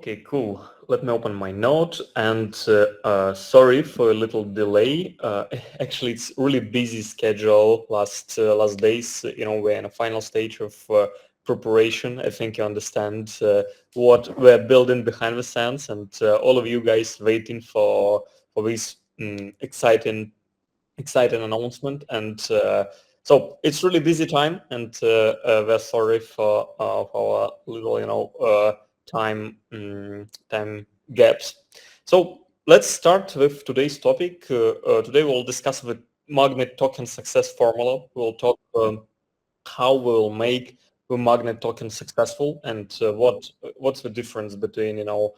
Okay, cool. Let me open my note and sorry for a little delay. Actually, it's really busy schedule last days. We're in a final stage of preparation. I think you understand what we're building behind the scenes, and all of you guys waiting for this exciting announcement. And so it's really busy time, and we're sorry for our little time gaps. So let's start with today's topic. Today we'll discuss the magnet token success formula. We'll talk how we'll make the magnet token successful, and what's the difference between a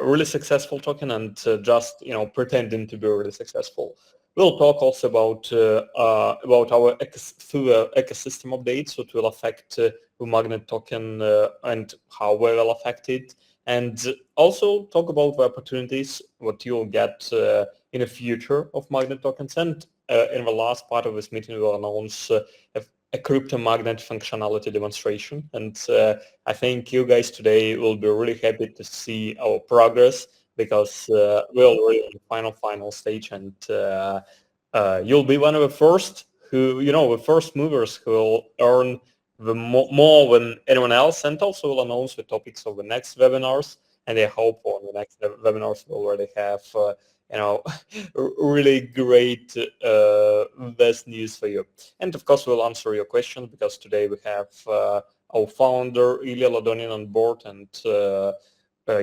really successful token and just pretending to be really successful. We'll talk also about our ecosystem updates, so it will affect the magnet token and how we will affect it, and also talk about the opportunities what you'll get in the future of magnet tokens. And in the last part of this meeting, we'll announce a crypto magnet functionality demonstration, and I think you guys today will be really happy to see our progress because we're already in the final stage, and you'll be one of the first the first movers who will earn the more than anyone else, and also will announce the topics of the next webinars. And I hope on the next webinars we already have really great best news for you. And of course, we'll answer your questions because today we have our founder Ilya Ladonian on board, and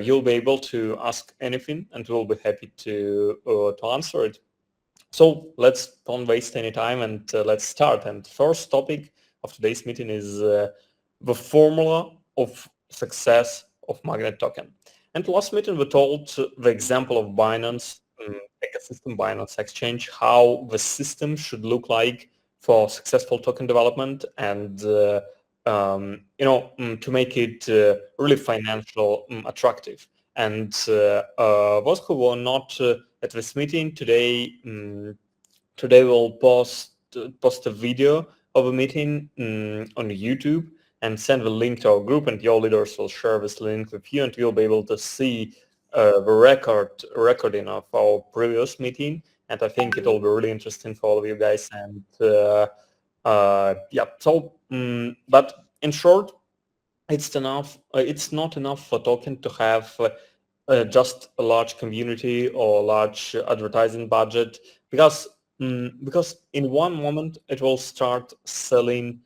you'll be able to ask anything, and we'll be happy to answer it. So let's don't waste any time, and let's start. And first topic of today's meeting is the formula of success of magnet token. And last meeting we told the example of Binance ecosystem, Binance Exchange, how the system should look like for successful token development, and to make it really financial attractive. And those who were not at this meeting today, today we'll post a video of a meeting on YouTube and send the link to our group, and your leaders will share this link with you, and you'll be able to see the recording of our previous meeting. And I think it will be really interesting for all of you guys. And yeah, so but in short, it's enough. It's not enough for token to have just a large community or large advertising budget, because in one moment it will start selling.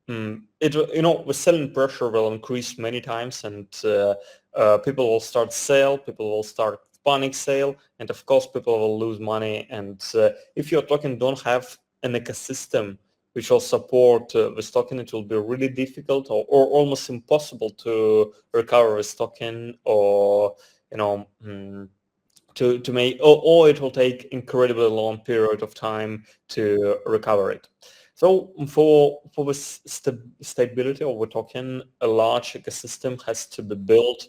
The selling pressure will increase many times, and people will start sell. People will start panic sale, and of course people will lose money. And if your token don't have an ecosystem which will support this token, it will be really difficult or almost impossible to recover this token, or to make, or it will take incredibly long period of time to recover it. So for the stability of the token, a large ecosystem has to be built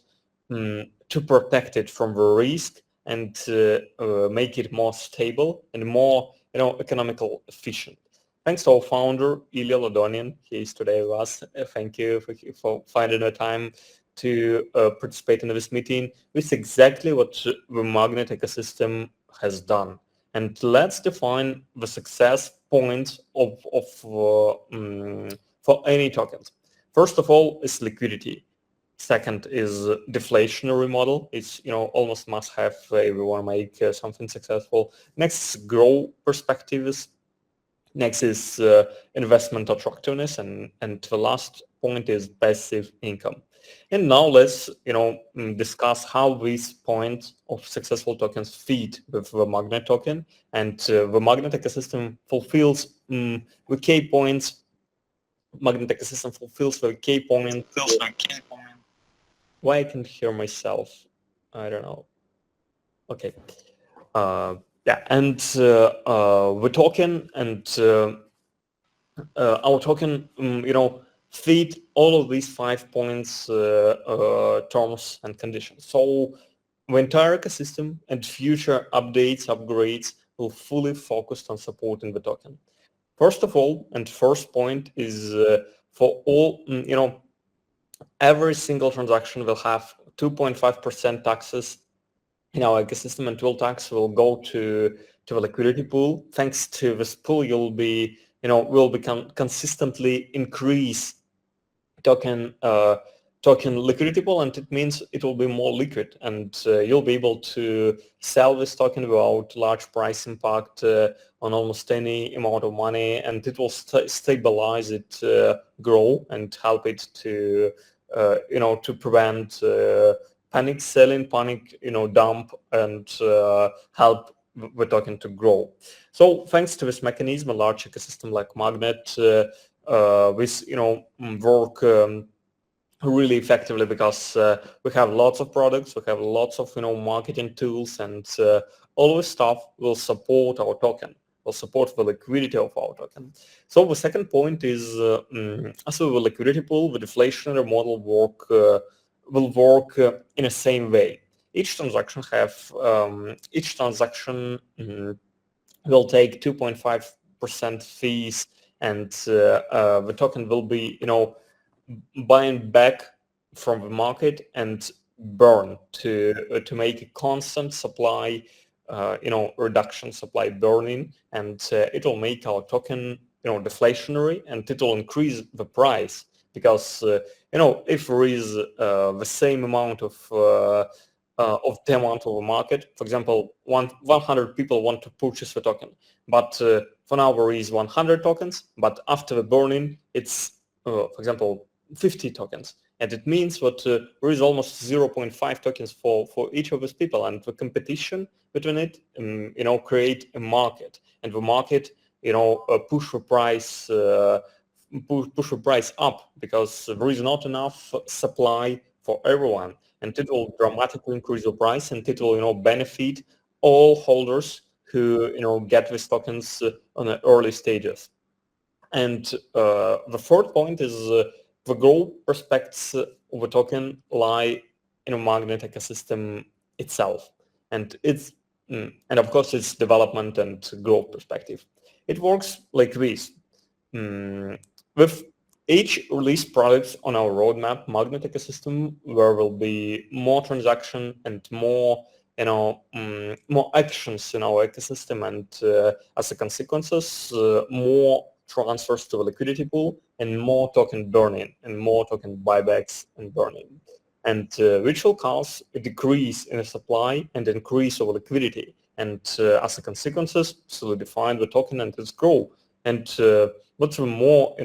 to protect it from the risk, and make it more stable and more economical efficient. Thanks to our founder Ilya Ladonian. He is today with us. Thank you for finding the time to participate in this meeting. This is exactly what the magnet ecosystem has done. And let's define the success points for any tokens. First of all is liquidity. Second is deflationary model. It's almost must have if we want to make something successful. Next is growth perspectives. Next is investment attractiveness, and the last point is passive income. And now let's discuss how these points of successful tokens feed with the magnet token, and the magnet ecosystem fulfills the key points. Magnet ecosystem fulfills the key points. Why I can hear myself? I don't know. Okay. Yeah, and the token and our token, feed all of these 5 points, terms and conditions. So the entire ecosystem and future updates, upgrades will fully focus on supporting the token. First of all, and first point is for all, every single transaction will have 2.5% taxes in our ecosystem, and 12 tax will go to a liquidity pool. Thanks to this pool, will consistently increase token liquidity pool, and it means it will be more liquid, and you'll be able to sell this token without large price impact on almost any amount of money, and it will stabilize it, grow, and help it to prevent panic selling, panic dump, and help the token to grow. So thanks to this mechanism, a large ecosystem like Magnet work really effectively, because we have lots of products, we have lots of marketing tools, and all this stuff will support our token, will support the liquidity of our token. So the second point is as with the liquidity pool, the deflationary model will work in the same way. Each transaction will take 2.5% fees, and the token will be buying back from the market and burn to make a constant supply reduction, supply burning, and it will make our token deflationary, and it will increase the price, because if there is the same amount of the amount of a market, for example, 100 people want to purchase the token, but for now there is 100 tokens, but after the burning it's for example 50 tokens, and it means that there is almost 0.5 tokens for each of these people, and the competition between it create a market, and the market push the price up, because there is not enough supply for everyone, and it will dramatically increase the price, and it will benefit all holders who get these tokens on the early stages. And the third point is the growth prospects of the token lie in a Magnet ecosystem itself, and of course its development and growth perspective. It works like this. With each released products on our roadmap, Magnet ecosystem, there will be more transaction and more more actions in our ecosystem, and as a consequences, more transfers to the liquidity pool, and more token burning, and more token buybacks and burning, and which will cause a decrease in the supply and increase of liquidity, and as a consequences, solidify the token and its growth. And lots of more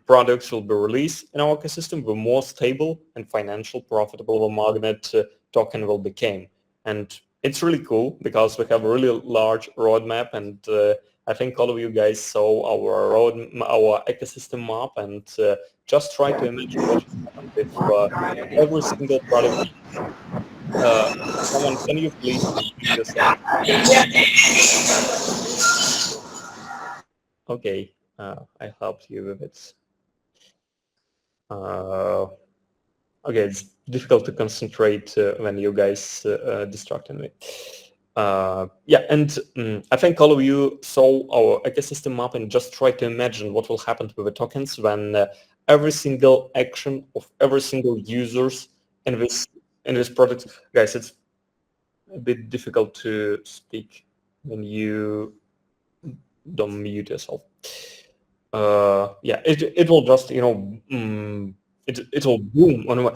products will be released in our ecosystem, the more stable and financial profitable the Magnet token will become. And it's really cool, because we have a really large roadmap, and I think all of you guys saw our ecosystem map, and just try to imagine what will happen with every single product. Someone, can you please unmute yourself? Okay, I helped you with it. Okay, it's difficult to concentrate when you guys distracting me. Yeah, and I think all of you saw our ecosystem map, and just try to imagine what will happen with the tokens when every single action of every single users in this product. Guys, it's a bit difficult to speak when you don't mute yourself. Yeah, it will just it will boom on.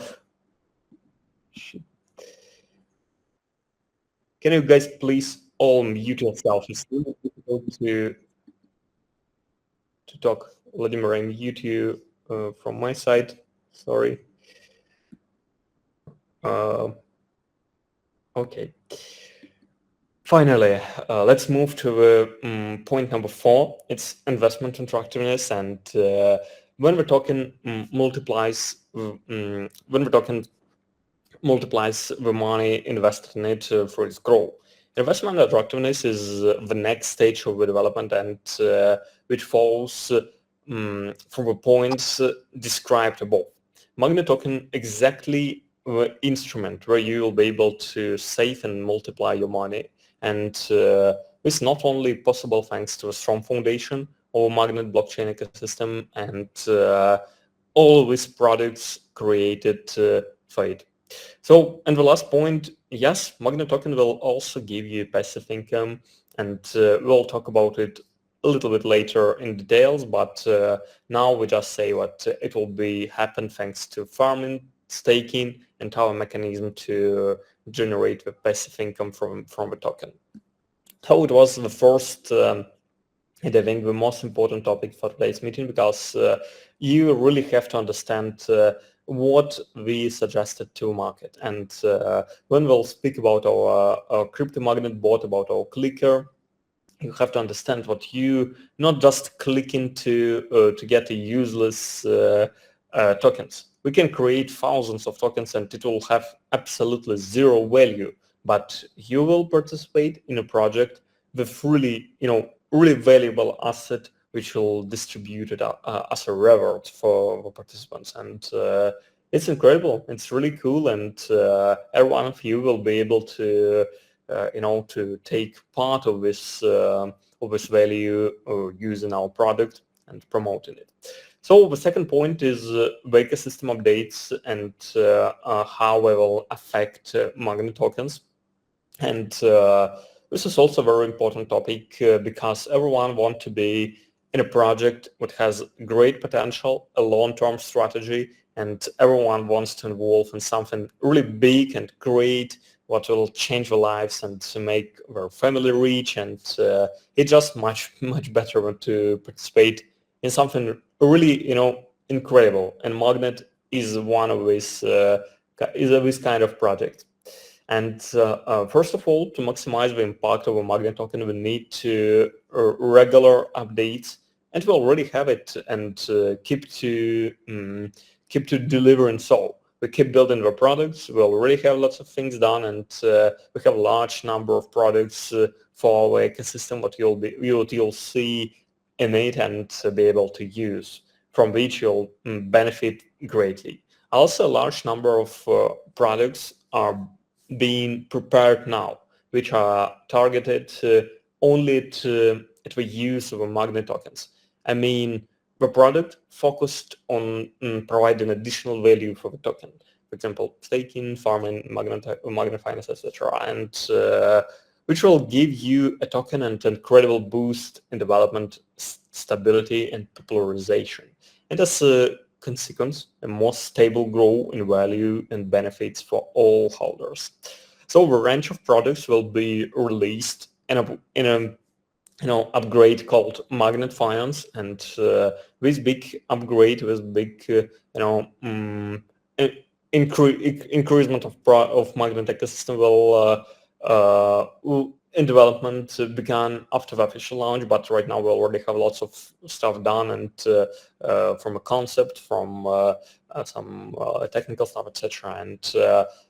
Can you guys please all mute yourself? It's really difficult to talk. Vladimir, I mute you from my side. Sorry. Okay. Finally, let's move to point number 4. It's investment attractiveness, and when we're talking multiplies the money invested in it for its growth. Investment attractiveness is the next stage of the development, and which falls from the points described above. Magnet token exactly the instrument where you will be able to save and multiply your money, and it's not only possible thanks to a strong foundation of Magnet blockchain ecosystem and all these products created for it. So, and the last point, yes, Magnet token will also give you passive income, and we'll talk about it a little bit later in details, but now we just say what it will be happen thanks to farming, staking, and our mechanism to generate the passive income from the token. So it was the first and I think the most important topic for today's meeting, because you really have to understand what we suggested to market. And when we'll speak about our crypto magnet bot, about our clicker, you have to understand what you not just click into to get a useless tokens. We can create thousands of tokens and it will have absolutely zero value, but you will participate in a project with really, really valuable asset which will distribute it as a reward for participants. And it's incredible. It's really cool, and every one of you will be able to to take part of this value using our product and promoting it. So the second point is the ecosystem updates and how they will affect Magnet tokens. And this is also a very important topic because everyone wants to be in a project that has great potential, a long-term strategy, and everyone wants to involve in something really big and great what will change their lives and to make their family rich. And it's just much better to participate in something really incredible. And Magnet is one of this kind of project. And first of all, to maximize the impact of a Magnet token, we need to regular updates, and we already have it, and keep to delivering. So we keep building the products. We already have lots of things done, and we have a large number of products for our ecosystem what you'll see in it and be able to use, from which you'll benefit greatly. Also, a large number of products are being prepared now, which are targeted only to the use of Magnet tokens. I mean, the product focused on providing additional value for the token. For example, staking, farming, Magnet Finance, etc., and which will give you a token and an incredible boost in development, stability, and popularization. And as a consequence, a more stable growth in value and benefits for all holders. So the range of products will be released in a upgrade called Magnet Finance, and this big upgrade, this big increasement of Magnet ecosystem will in development began after the official launch, but right now we already have lots of stuff done, and from a concept, from some technical stuff, etc. And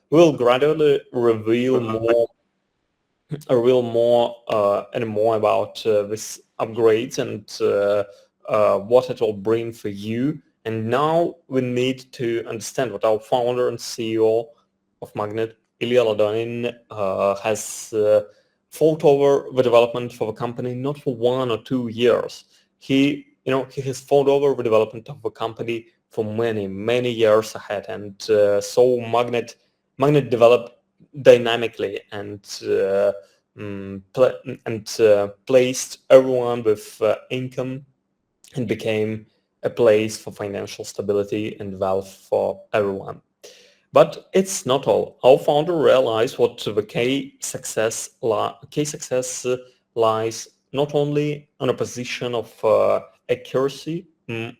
we'll gradually reveal more and more about this upgrades and what it will bring for you. And now we need to understand what our founder and CEO of Magnet, Ilya Ladonin, has fought over the development for the company, not for 1 or 2 years. He has fought over the development of the company for many years ahead, and so Magnet developed dynamically and placed everyone with income and became a place for financial stability and wealth for everyone. But it's not all. Our founder realized what the key success lies not only on a position of accuracy,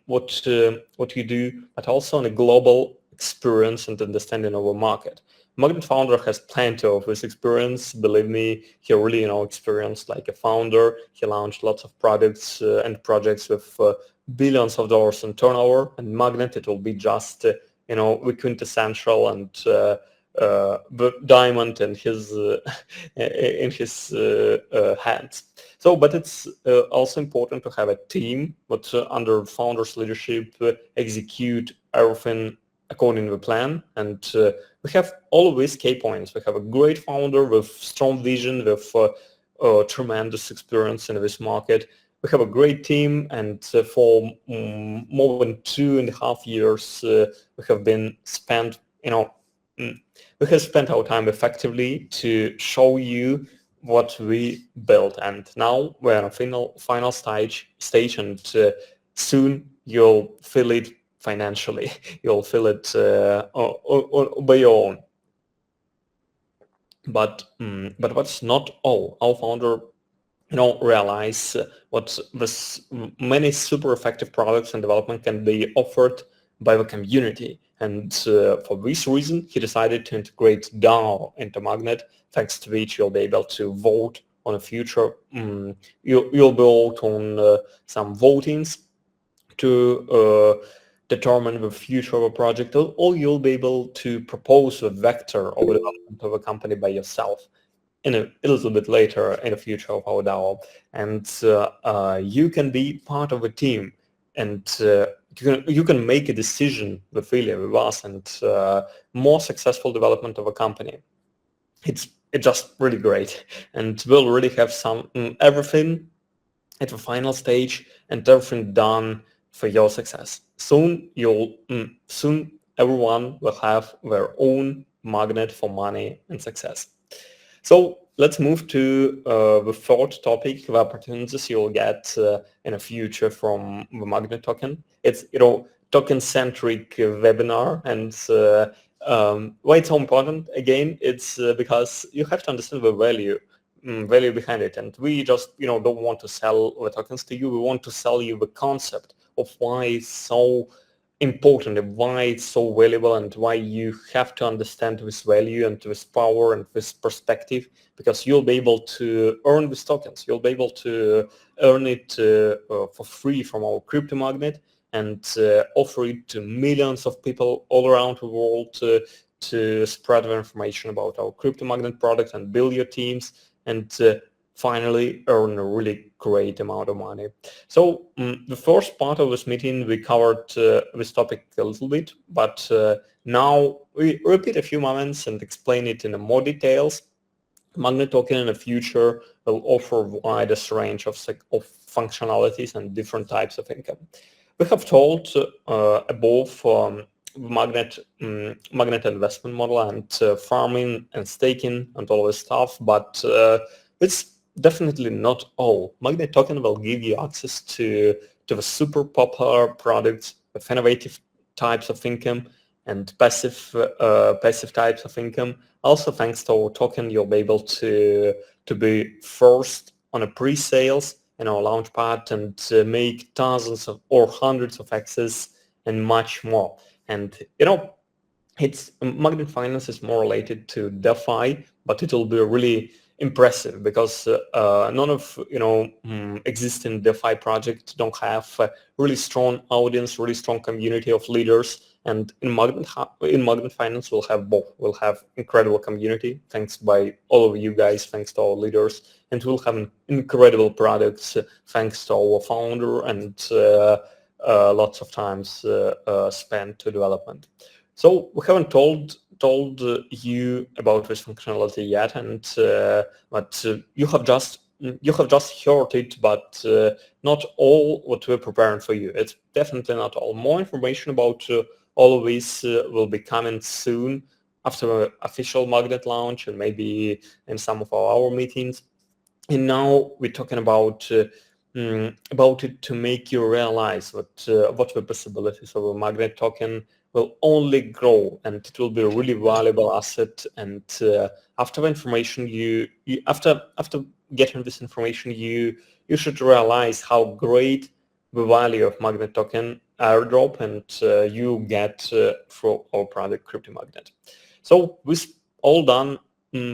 what you do, but also on a global experience and understanding of a market. Magnet founder has plenty of this experience. Believe me, he really experienced like a founder. He launched lots of products and projects with billions of dollars in turnover. And Magnet, it will be just the quintessential and the diamond in his hands. So, but it's also important to have a team, but under founder's leadership, execute everything according to the plan. And we have all of these key points. We have a great founder with strong vision, with tremendous experience in this market. We have a great team, and for more than 2.5 years, we have been spent, we have spent our time effectively to show you what we built, and now we're on a final stage, and soon you'll feel it financially. You'll feel it by your own. But that's not all. Our founder realize what this many super effective products and development can be offered by the community. And for this reason, he decided to integrate DAO into Magnet, thanks to which you'll be able to vote on a future. You'll vote on some votings to determine the future of a project, or you'll be able to propose a vector of the development of a company by yourself in a little bit later in the future of our DAO. And you can be part of a team, and you can make a decision with Ilya, with us, and more successful development of a company. It's just really great, and we'll really have some everything at the final stage and everything done for your success. Soon everyone will have their own magnet for money and success. So let's move to the third topic, the opportunities you'll get in the future from the Magnet token. It's token-centric webinar, and why it's so important, again, it's because you have to understand the value behind it, and we just don't want to sell the tokens to you. We want to sell you the concept of why it's so important and why it's so valuable, and why you have to understand this value and this power and this perspective, because you'll be able to earn these tokens. You'll be able to earn it for free from our crypto magnet, and offer it to millions of people all around the world to spread the information about our crypto magnet product and build your teams, and finally earn a really great amount of money. So the first part of this meeting, we covered this topic a little bit, but now we repeat a few moments and explain it in more details. Magnet token in the future will offer widest range of functionalities and different types of income. We have told above Magnet investment model and farming and staking and all this stuff, but it's definitely not all. Magnet token will give you access to the super popular products with innovative types of income and passive types of income. Also, thanks to our token, you'll be able to be first on a pre-sales in our launchpad and make thousands of or hundreds of X's and much more. And it's Magnet Finance is more related to DeFi, but it will be really impressive because none of existing DeFi projects don't have a really strong audience, really strong community of leaders. And in Magnet Finance, we'll have both. We'll have incredible community, thanks by all of you guys, thanks to our leaders, and we'll have incredible products, thanks to our founder, and lots of times spent to development. So we haven't told you about this functionality yet, and but you have just heard it, but not all what we're preparing for you. It's definitely not all. More information about all of this will be coming soon after official Magnet launch and maybe in some of our meetings. And now we're talking about it to make you realize what the possibilities of a Magnet token will only grow, and it will be a really valuable asset. And after the information after getting this information, you should realize how great the value of Magnet token airdrop and you get for our product Crypto Magnet. So this all done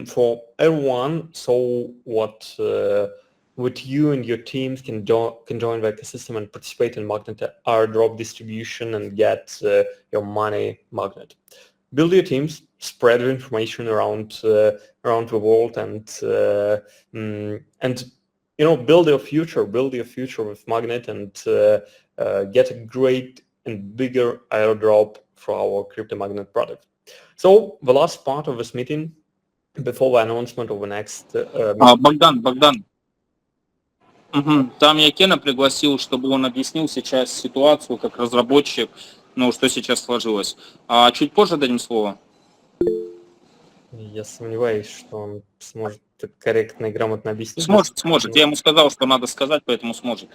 for everyone. So what you and your teams can join the ecosystem and participate in Magnet airdrop distribution and get your money Magnet. Build your teams, spread the information around the world, and build your future with Magnet, and get a great and bigger airdrop for our Crypto Magnet product. So the last part of this meeting, before the announcement of the next Богдан, там я Кена пригласил, чтобы он объяснил сейчас ситуацию как разработчик, что сейчас сложилось. А чуть позже дадим слово. Я сомневаюсь, что он сможет корректно и грамотно объяснить. Сможет. Я ему сказал, что надо сказать, поэтому сможет.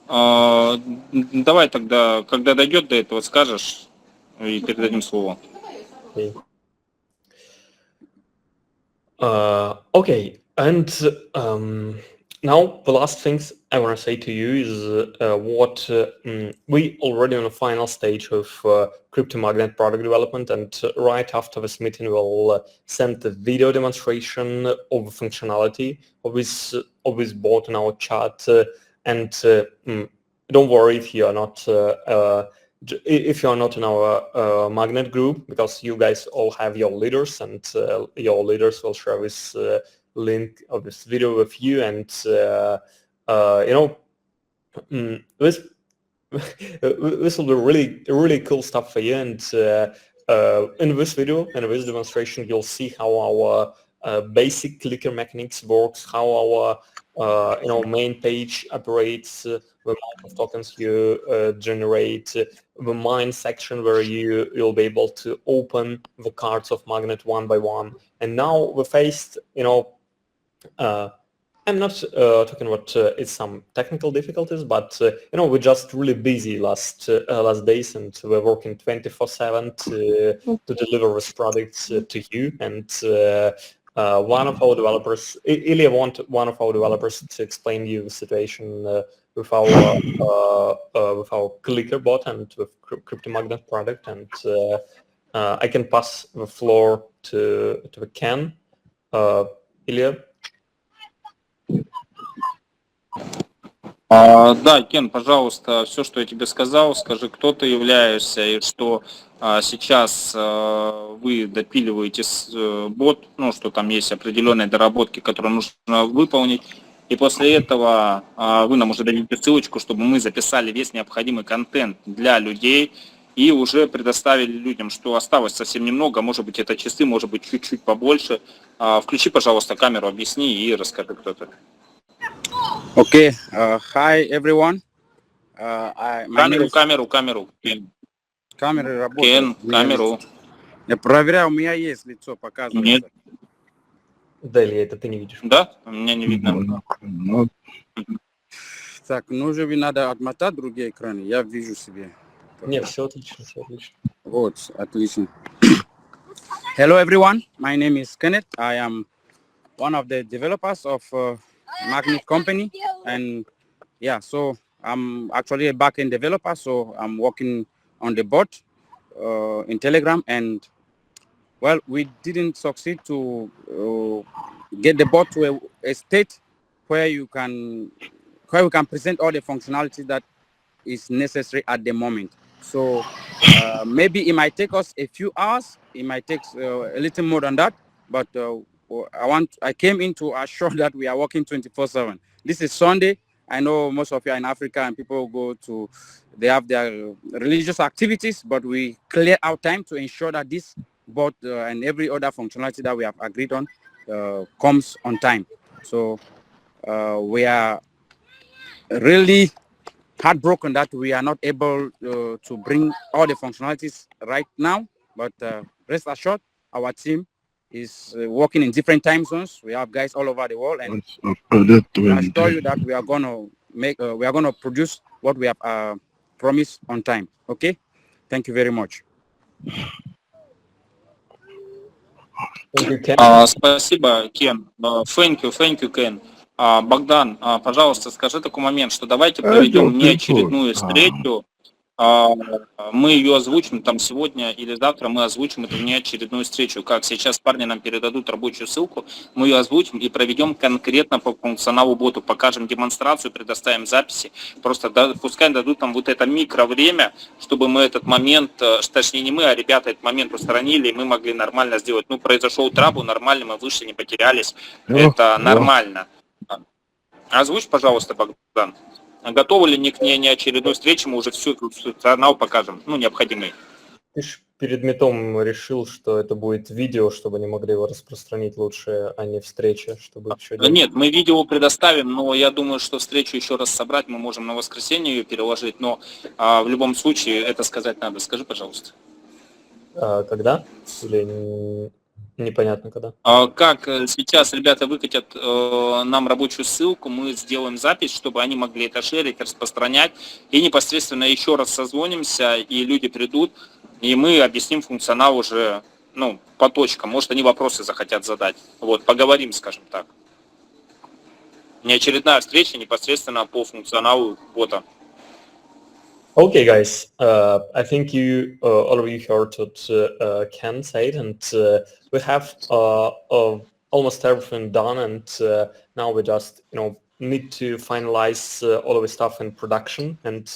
Давай тогда, когда дойдет до этого, скажешь и передадим слово. Okay. Okay, and now the last things I want to say to you is what we already on the final stage of CryptoMagnet product development, and right after this meeting we'll send the video demonstration of the functionality of this bot in our chat. And don't worry if you are not in our Magnet group, because you guys all have your leaders, and your leaders will share this link of this video with you, and this this will be really cool stuff for you. And in this video and this demonstration, you'll see how our basic clicker mechanics works, how our main page operates, the amount of tokens you generate, the mine section where you'll be able to open the cards of Magnet one by one. And now we faced, I'm not talking about it's some technical difficulties, but we're just really busy last days, and we're working 24/7 to deliver this product to you. And one of our developers, Ilya, one of our developers to explain you the situation with our clicker bot and with CryptoMagnet product. And I can pass the floor to Ken. Ilya. Да, Кен, пожалуйста, все, что я тебе сказал, скажи, кто ты являешься и что сейчас вы допиливаете бот, что там есть определенные доработки, которые нужно выполнить, и после этого вы нам уже дадите ссылочку, чтобы мы записали весь необходимый контент для людей и уже предоставили людям, что осталось совсем немного, может быть это часы, может быть чуть-чуть побольше. Включи, пожалуйста, камеру, объясни и расскажи, кто ты. Okay, hi everyone. My name is... Камеру. Камера работает. Кен, камеру. Я проверяю, у меня есть лицо, показывается. Нет. Да, Илья, это ты не видишь. Да? Меня не видно. Так, уже надо отмотать другие экраны. Я вижу себе. Нет, все отлично. Вот, отлично. Hello everyone, my name is Kenneth. I am one of the developers of Magnet company, and yeah, so I'm actually a backend developer, so I'm working on the bot in Telegram, and well, we didn't succeed to get the bot to a state where we can present all the functionality that is necessary at the moment. So maybe it might take us a few hours, it might take a little more than that, but I came in to assure that we are working 24/7. This is Sunday. I know most of you are in Africa and people they have their religious activities, but we clear out time to ensure that this bot and every other functionality that we have agreed on comes on time. So we are really heartbroken that we are not able to bring all the functionalities right now, but rest assured, our team is working in different time zones. We have guys all over the world, and I assure you that we are gonna produce what we have promised on time. Okay, thank you very much. Спасибо, Кен. Thank you, Кен. Богдан, пожалуйста, скажи такой момент, что давайте проведем неочередную встречу. Мы ее озвучим там сегодня или завтра, мы озвучим эту неочередную встречу. Как сейчас парни нам передадут рабочую ссылку, мы ее озвучим и проведем конкретно по функционалу боту, покажем демонстрацию, предоставим записи. Просто пускай дадут нам вот это микровремя, чтобы мы этот момент, точнее не мы, а ребята этот момент устранили, и мы могли нормально сделать. Произошел трабл, нормально, мы вышли, не потерялись, это нормально. Озвучь, пожалуйста, Богдан. Готовы ли не к неочередной встрече, мы уже всю функционал покажем, необходимый. Ты ж перед метом решил, что это будет видео, чтобы они могли его распространить лучше, а не встреча, чтобы еще делать. Нет, мы видео предоставим, но я думаю, что встречу еще раз собрать мы можем на воскресенье ее переложить, но в любом случае это сказать надо. Скажи, пожалуйста. Когда? Или... Непонятно когда. Как сейчас ребята выкатят нам рабочую ссылку, мы сделаем запись, чтобы они могли это шерить, распространять, и непосредственно еще раз созвонимся, и люди придут, и мы объясним функционал уже, ну, по точкам. Может, они вопросы захотят задать. Вот, поговорим, скажем так. Не очередная встреча непосредственно по функционалу бота. Okay, guys, I think you all of you heard what Ken said, and we have almost everything done, and now we just need to finalize all of the stuff in production. And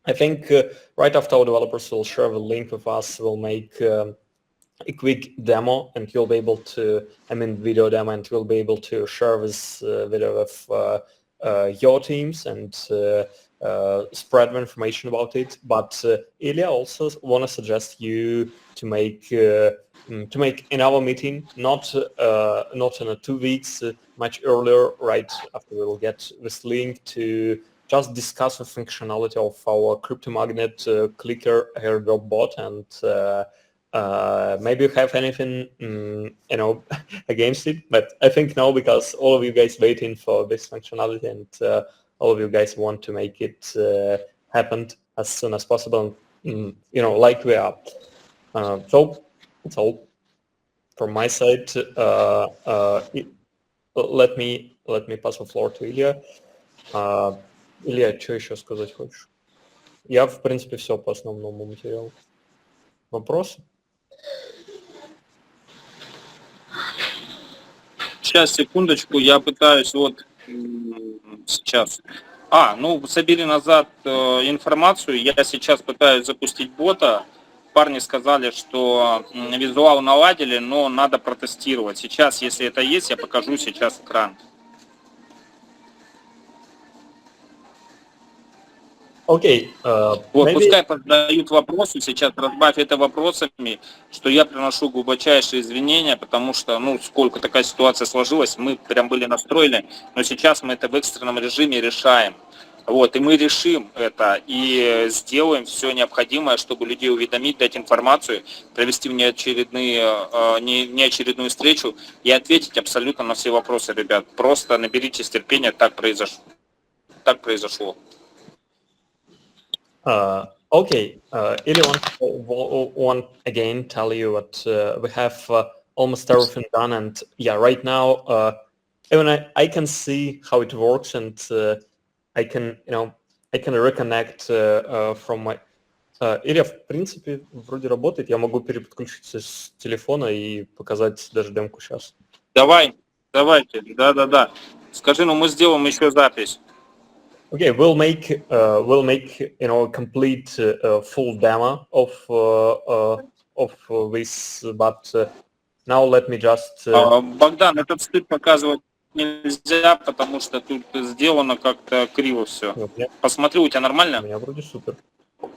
I think right after our developers will share the link with us, we'll make a quick demo, and you'll be able to, video demo, and you'll be able to share this video with your teams and spread the information about it. But Ilya also want to suggest you to make another meeting, not in 2 weeks, much earlier, right after we will get this link, to just discuss the functionality of our CryptoMagnet clicker airdrop bot, and maybe you have anything against it, but I think no, because all of you guys waiting for this functionality, and all of you guys want to make it happen as soon as possible, like we are. So that's all from my side. Let me pass the floor to Илья. Илья, что еще сказать хочешь? Я, в принципе, все по основному материалу. Вопросы? Сейчас, секундочку, я пытаюсь вот сейчас. Собери назад информацию. Я сейчас пытаюсь запустить бота. Парни сказали, что визуал наладили, но надо протестировать. Сейчас, если это есть, я покажу сейчас экран. Окей. Вот, пускай задают вопросы, сейчас разбавь это вопросами, что я приношу глубочайшие извинения, потому что, сколько такая ситуация сложилась, мы прям были настроены, но сейчас мы это в экстренном режиме решаем. Вот, и мы решим это и сделаем все необходимое, чтобы людей уведомить, дать информацию, провести неочередную встречу и ответить абсолютно на все вопросы, ребят. Просто наберитесь терпения, так произошло. Okay, Ilya want again tell you what we have almost everything done, and yeah, right now even I can see how it works, and I can reconnect from my Илья, в принципе, вроде работает. Я могу переподключиться с телефона и показать даже демку сейчас. Давайте, да. Скажи, мы сделаем еще запись. Okay, we'll make a complete full demo of this, but now let me just. Богдан, этот стыд показывать нельзя, потому что тут сделано как-то криво все. Посмотри, у тебя нормально? У меня вроде супер. У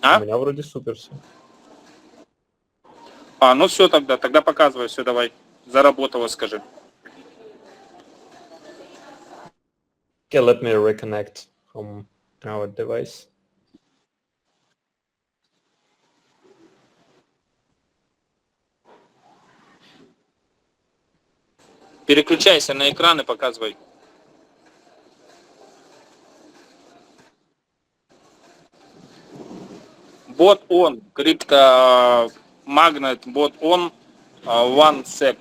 меня вроде супер все. Все тогда показывай, все, давай. Заработало, скажи. Okay, let me reconnect from our device. Переключайся на экран и показывай. Bot on, CryptoMagnet bot on, 1 sec.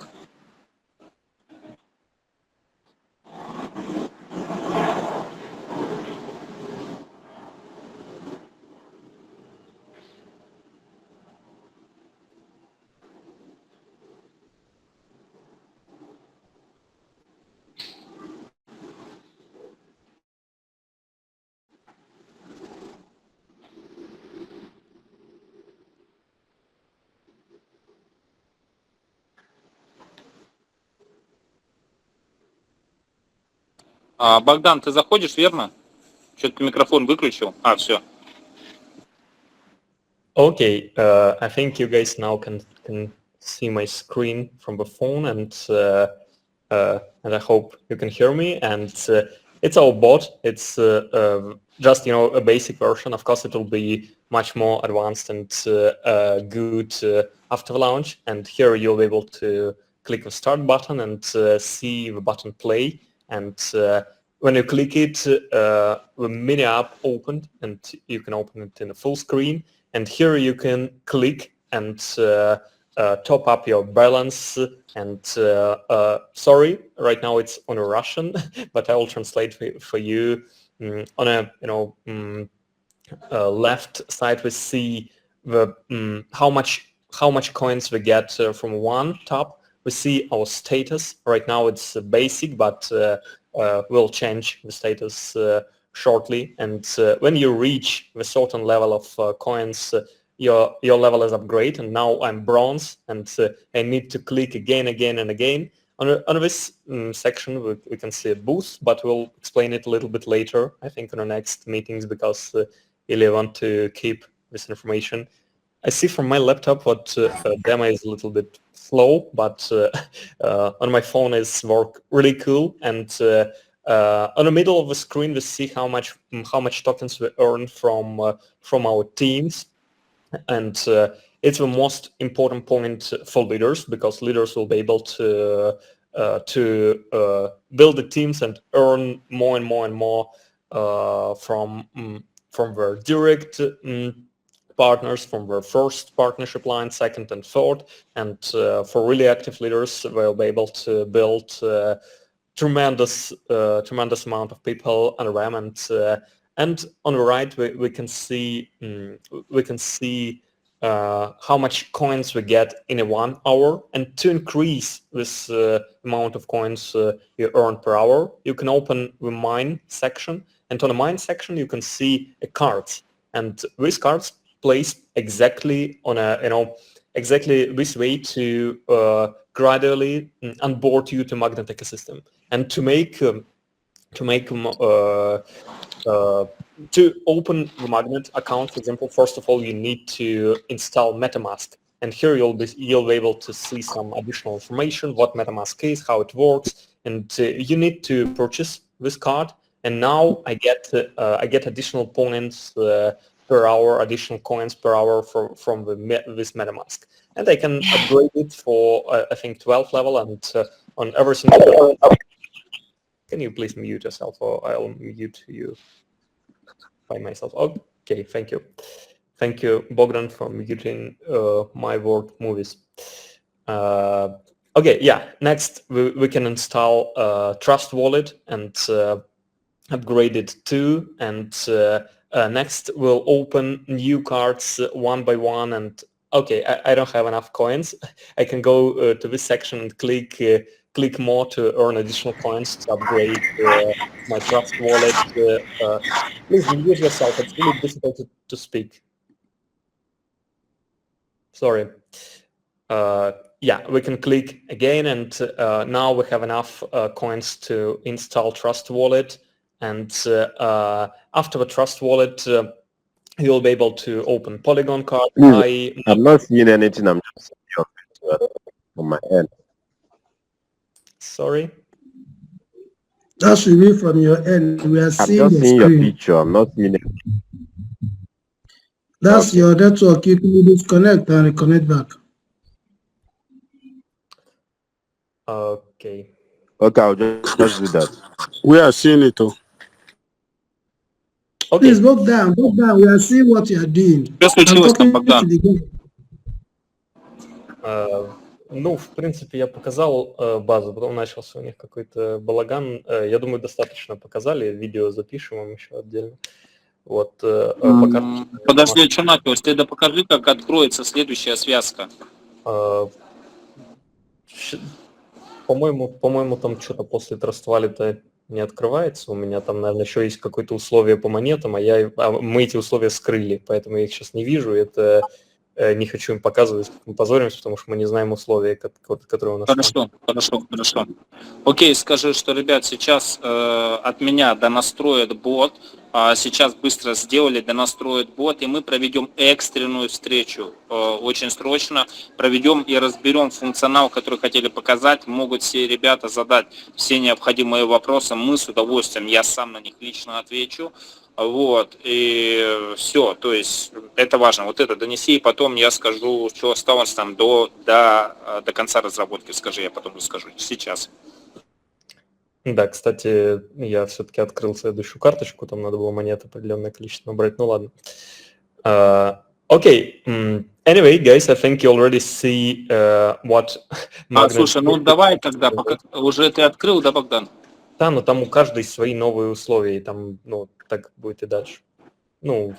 Богдан, ты заходишь, верно? Что-то ты микрофон выключил. Все. Okay, I think you guys now can see my screen from the phone, and I hope you can hear me. And it's our bot. It's just, a basic version. Of course, it will be much more advanced and good after the launch. And here you'll be able to click the start button and see the button play. And when you click it, the mini app opened, and you can open it in a full screen. And here you can click and top up your balance. And sorry, right now it's on a Russian, but I will translate for you. On a left side, we see the how much coins we get from one top. We see our status. Right now it's basic, but we'll change the status shortly. And when you reach a certain level of coins, your level is upgraded, and now I'm bronze, and I need to click again and again. On this section, we can see a boost, but we'll explain it a little bit later, I think, in our next meetings, because really want to keep this information. I see from my laptop what demo is a little bit slow, but on my phone it's work really cool. And on the middle of the screen, we see how much tokens we earn from our teams. And it's the most important point for leaders, because leaders will be able to build the teams and earn more and more from their direct partners, from their first partnership line, second and third. And for really active leaders, they'll be able to build tremendous amount of people under them. And on the right, we can see how much coins we get in a 1 hour. And to increase this amount of coins you earn per hour, you can open the mine section. And on the mine section, you can see a cards. And these cards placed exactly on exactly this way to gradually onboard you to Magnet ecosystem. And to open the Magnet account, for example, first of all, you need to install MetaMask. And here you'll be able to see some additional information, what MetaMask is, how it works, and you need to purchase this card. And now I get additional points per hour, additional coins per hour from this MetaMask, and I can upgrade it for I think 12 level, and on every single level. Can you please mute yourself, or I'll mute you by myself? Okay, thank you. Thank you, Bogdan, for muting my word movies. Okay, yeah, next we can install Trust Wallet and upgrade it too. And next we'll open new cards one by one. And okay, I don't have enough coins. I can go to this section and click more to earn additional coins to upgrade my Trust Wallet. Please mute yourself. It's really difficult to speak. Sorry. Yeah, we can click again, and now we have enough coins to install Trust Wallet. And after the Trust Wallet, you'll be able to open Polygon card. I'm not seeing anything. I'm just seeing your on my end. Sorry. That should be from your end. We are seeing I'm just the seeing your screen. picture. I'm not seeing it. That's your network. You can disconnect and reconnect back. Okay. Okay, I'll just do that. We are seeing it too. Okay. Please look down. Look down. We are seeing what you are doing. Что случилось там, Богдан? Ну, в принципе, я показал базу, потом начался у них какой-то балаган. Я думаю, достаточно показали. Видео запишем вам еще отдельно. Вот. Пока... Подожди, что началось? Ты покажи, как откроется следующая связка. По-моему, там что-то после Trust Wallet не открывается. У меня там, наверное, еще есть какое-то условие по монетам, мы эти условия скрыли, поэтому я их сейчас не вижу. Это не хочу им показывать, мы позоримся, потому что мы не знаем условия, которые у нас. Хорошо. Окей, скажи, что, ребят, сейчас от меня донастроят бот, сейчас быстро сделали, донастроят бот, и мы проведем экстренную встречу, очень срочно, проведем и разберем функционал, который хотели показать, могут все ребята задать все необходимые вопросы, мы с удовольствием, я сам на них лично отвечу, вот, и все, то есть это важно, вот это донеси, и потом я скажу, что осталось там до конца разработки, скажи, я потом расскажу, сейчас. Да, кстати, я все-таки открыл следующую карточку, там надо было монет определенное количество набрать, ну ладно. Okay, anyway, guys, I think you already see what Magnet... Слушай, ну давай тогда, пока уже ты открыл, да, Богдан? Да, но там у каждой свои новые условия, и там, ну, так будет и дальше. Ну,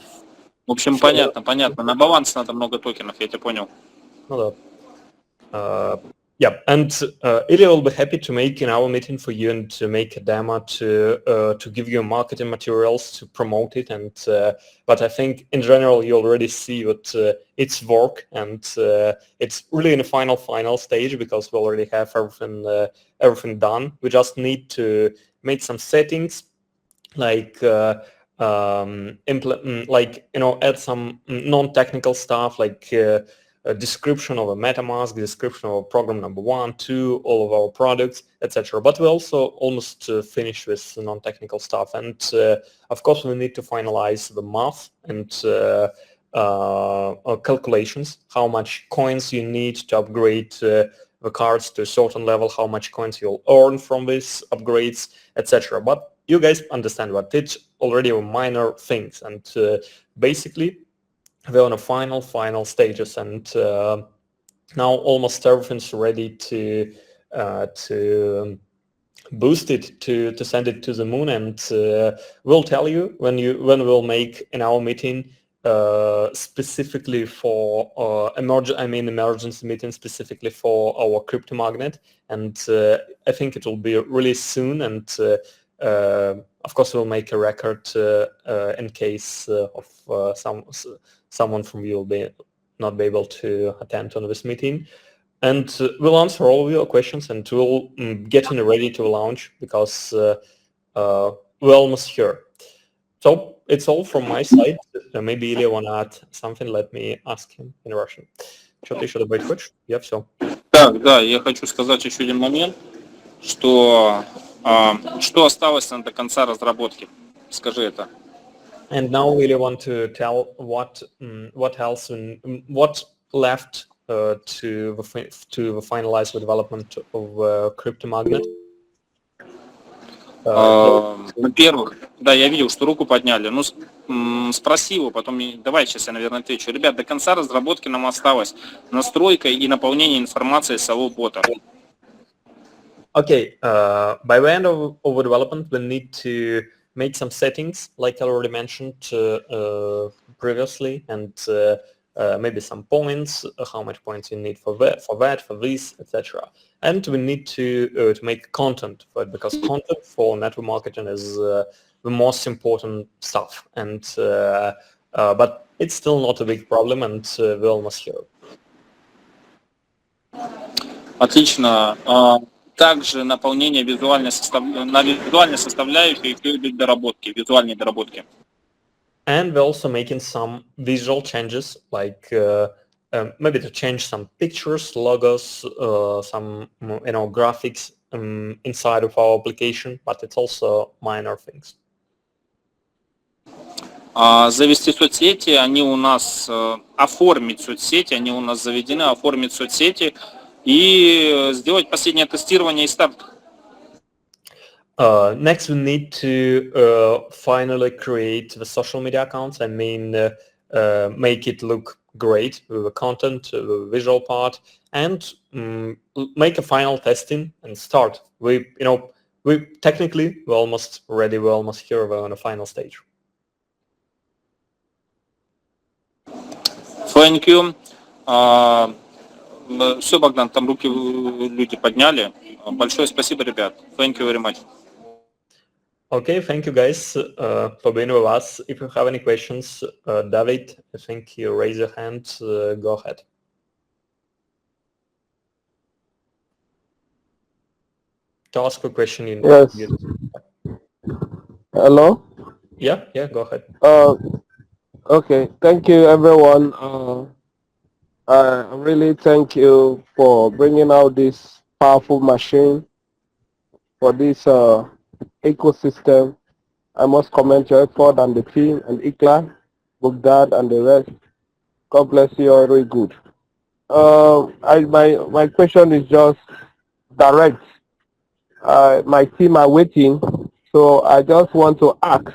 в общем, понятно. На баланс надо много токенов, я тебя понял. Ну да. Yeah, and Ilya will be happy to make an hour meeting for you and to make a demo to give you marketing materials to promote it. And but I think in general you already see what it's work, and it's really in the final stage because we already have everything done. We just need to make some settings, like implement, like add some non-technical stuff, like a description of a MetaMask, description of program number 1, 2, all of our products, etc. But we also almost finished with non-technical stuff, and of course we need to finalize the math and calculations, how much coins you need to upgrade the cards to a certain level, how much coins you'll earn from these upgrades, etc. But you guys understand what it's already minor things, and basically we're on a final stages, and now almost everything's ready to boost it, to send it to the moon, and we'll tell you when we'll make in our meeting specifically for emergency meeting specifically for our crypto magnet, and I think it will be really soon, and of course we'll make a record in case of someone from you will not be able to attend on this meeting, and we'll answer all of your questions, and we'll get ready to launch because we're almost here. So it's all from my side. Maybe Ilya want to add something. Let me ask him in Russian. Что-то еще добавить хочешь? Я все. Да, я хочу сказать еще один момент, что осталось до конца разработки. Скажи это. And now we really want to tell what else, what left to finalize the development of Crypto Magnet. Во-первых, да, я видел, что руку подняли. Ну, спроси его, потом давай сейчас я, наверное, отвечу. Ребят, до конца разработки нам осталось настройка и наполнение информации самого бота. Okay, by the end of the development, we need to make some settings, like I already mentioned previously, and maybe some points, how much points you need for this, etc. And we need to make content for it, because content for network marketing is the most important stuff. And but it's still not a big problem, and we're almost here. Отлично. Также наполнение визуальной составляющей и доработки, визуальной доработки. And we're also making some visual changes, like maybe to change some pictures, logos, some graphics inside of our application, but it's also minor things. Завести соцсети, они у нас оформить соцсети, они у нас заведены, оформить соцсети и сделать последнее тестирование и старт. Next, we need to finally create the social media accounts. I mean, make it look great with the content, the visual part, and make a final testing and start. We're almost ready. We're almost here. We're on the final stage. Thank you. Все, Богдан, там руки люди подняли. Большое спасибо, ребят. Thank you very much. Okay, thank you guys for being with us. If you have any questions, David, I think you raise your hand. Go ahead. To ask a question, Yes. Hello? Yeah, go ahead. Okay. Thank you, everyone. I really thank you for bringing out this powerful machine for this ecosystem. I must commend your effort and the team and Ikla, Bugdad, and the rest. God bless you all. Very good. My question is just direct. My team are waiting, so I just want to ask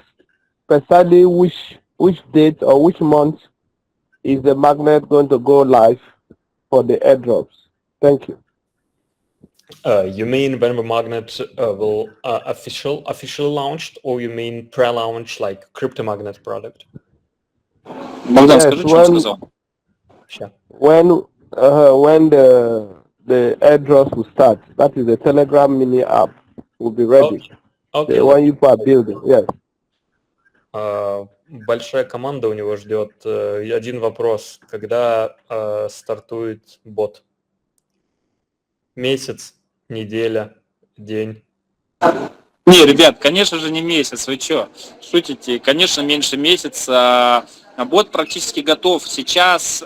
precisely which date or which month is the magnet going to go live for the airdrops? Thank you. You mean when the magnet will officially launched, or you mean pre-launch like crypto magnet product? Богдан, Yes, скажи, что он сказал. Sure. when the airdrops will start, that is the Telegram mini app will be ready. Okay. The one you are building, yes. Большая команда у него ждет. Один вопрос. Когда стартует бот? Месяц, неделя, день? Не, ребят, конечно же не месяц, вы что, шутите? Конечно, меньше месяца. Бот практически готов. Сейчас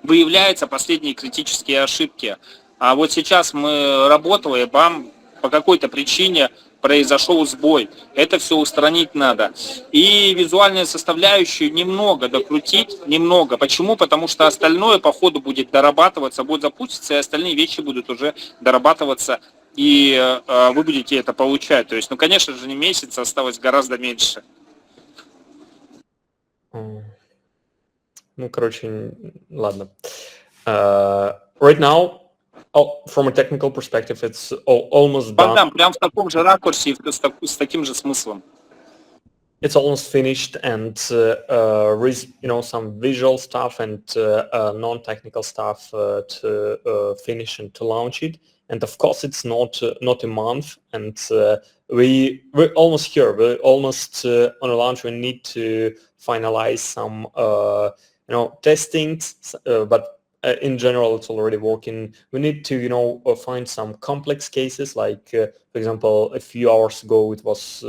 выявляются последние критические ошибки. А вот сейчас мы работали, бам, по какой-то причине произошел сбой. Это все устранить надо. И визуальную составляющую немного докрутить, немного. Почему? Потому что остальное по ходу будет дорабатываться, будет запуститься, и остальные вещи будут уже дорабатываться, и вы будете это получать. То есть, ну, конечно же, не месяц, осталось гораздо меньше. Ну, короче, ладно. Right now, from a technical perspective, it's almost done. Богдан, прям в таком же ракурсе, с таким же смыслом. It's almost finished, and with some visual stuff and non-technical stuff to finish and to launch it. And of course, it's not a month, and we're almost here. We're almost on a launch. We need to finalize some testings, but in general, it's already working. We need to find some complex cases, like for example, a few hours ago it was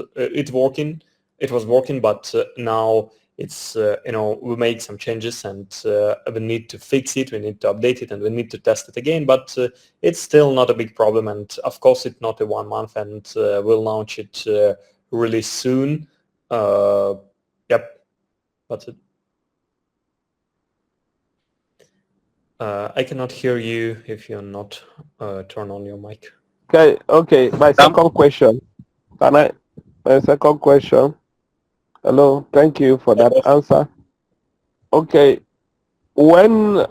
working, but now it's we make some changes, and we need to fix it, we need to update it, and we need to test it again, but it's still not a big problem. And of course it's not a 1 month, and we'll launch it really soon. Yep, that's it. I cannot hear you if you're not turn on your mic. Okay. My second question. My second question. Hello, thank you for that answer. Okay, when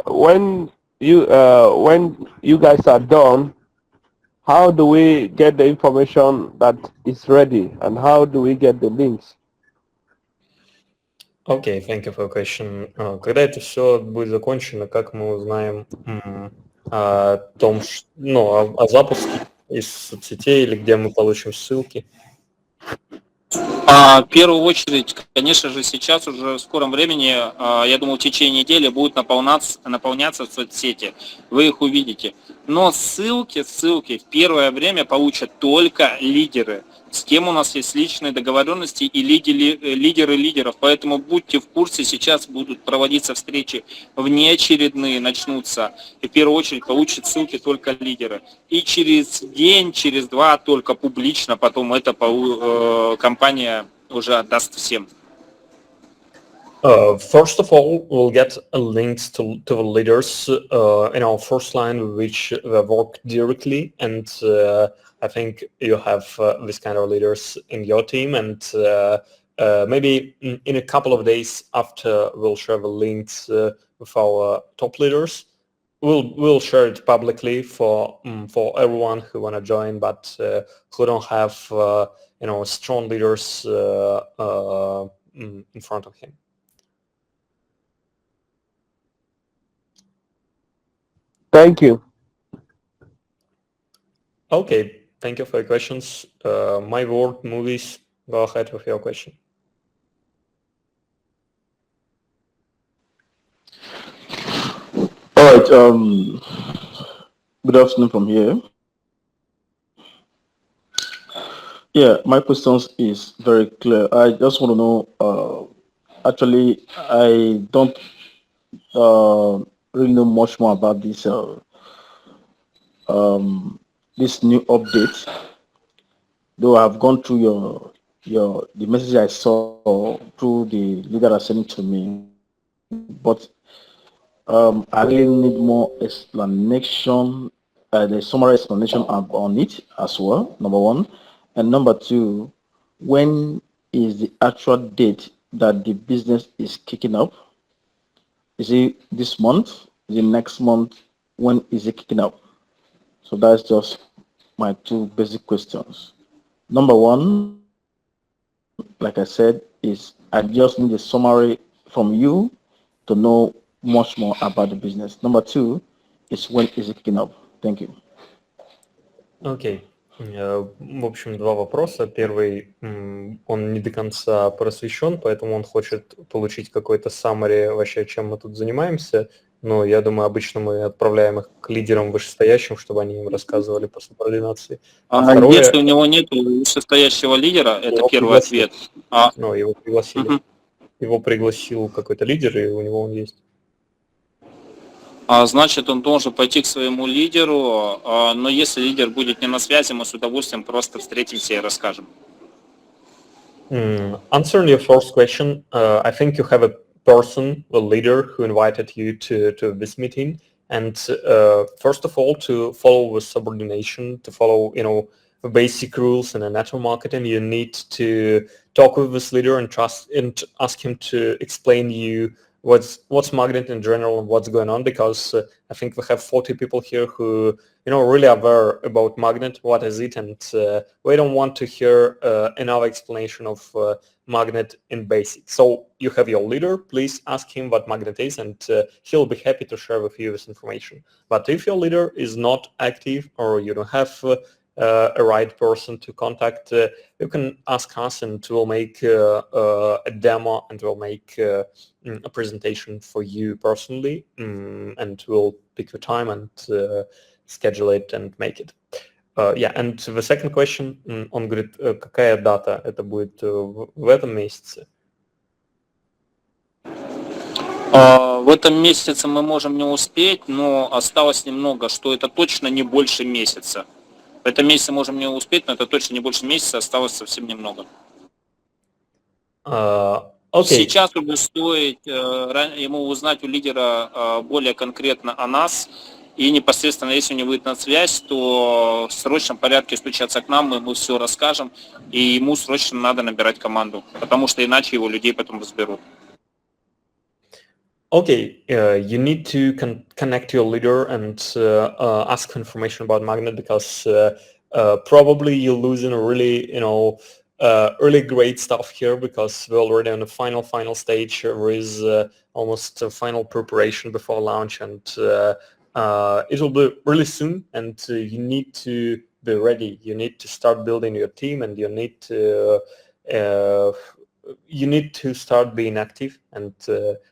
you guys are done, how do we get the information that is ready, and how do we get the links? Okay, thank you for your question. Когда это все будет закончено, как мы узнаем о том, о запуске из соцсетей, или где мы получим ссылки? В первую очередь, конечно же, сейчас уже в скором времени, я думаю, в течение недели будут наполняться соцсети. Вы их увидите. Но ссылки в первое время получат только лидеры, с кем у нас есть личные договоренности, и лидеры лидеров. Поэтому будьте в курсе, сейчас будут проводиться встречи внеочередные, начнутся. И в первую очередь получат ссылки только лидеры. И через день, через два только публично, потом это компания уже отдаст всем. First of all, we'll get links to the leaders in our first line, with which we work directly, and I think you have this kind of leaders in your team, and maybe in a couple of days after we'll share the links with our top leaders. We'll share it publicly for everyone who want to join, but who don't have strong leaders in front of him. Thank you. Okay, thank you for your questions. My word, movies, go ahead with your question. All right. Good afternoon from here. Yeah, my question is very clear. I just want to know. Actually, I don't really know much more about this new update. Though I've gone through the message I saw through the leader that sent it to me, but I really need more explanation, the summary explanation on it as well. Number one, and number two, when is the actual date that the business is kicking up? Is it this month? Is it next month? When is it kicking up? So that's just my two basic questions. Number one, like I said, is I just need a summary from you to know much more about the business. Number two is when is it kicking up? Thank you. Окей. В общем, два вопроса. Первый, он не до конца просвещен, поэтому он хочет получить какой-то summary вообще, чем мы тут занимаемся. Но я думаю, обычно мы отправляем их к лидерам вышестоящим, чтобы они им рассказывали по субординации. А второе, если у него нет вышестоящего лидера, это его первый пригласили. ответ. А, Ну, его пригласили. мгм. Его пригласил какой-то лидер, и у него он есть. Значит, он должен пойти к своему лидеру, но если лидер будет не на связи, мы с удовольствием просто встретимся и расскажем. Answering your first question, I think you have a person, a leader who invited you to this meeting. And first of all, to follow the subordination, to follow, the basic rules in a network marketing, you need to talk with this leader and ask him to explain you what's Magnet in general and what's going on, because I think we have 40 people here who really aware about Magnet, what is it, and we don't want to hear another explanation of Magnet in basic. So you have your leader, please ask him what Magnet is, and he'll be happy to share with you this information. But if your leader is not active, or you don't have a right person to contact, you can ask us, and we'll make a demo, and we'll make a presentation for you personally, and we'll pick your time and schedule it and make it. Yeah, and the second question, он говорит, какая дата это будет в этом месяце? В этом месяце мы можем не успеть, но осталось немного, что это точно не больше месяца. В этом месяце можем не успеть, но это точно не больше месяца, осталось совсем немного. Okay. Сейчас уже стоит ему узнать у лидера более конкретно о нас, и непосредственно, если у него будет на связь, то в срочном порядке стучаться к нам, мы ему все расскажем, и ему срочно надо набирать команду, потому что иначе его людей потом разберут. Okay, you need to connect your leader and ask for information about Magnet, because probably you're losing really, really great stuff here, because we're already on the final stage. There is almost a final preparation before launch, and it will be really soon, and you need to be ready. You need to start building your team, and you need to start being active. And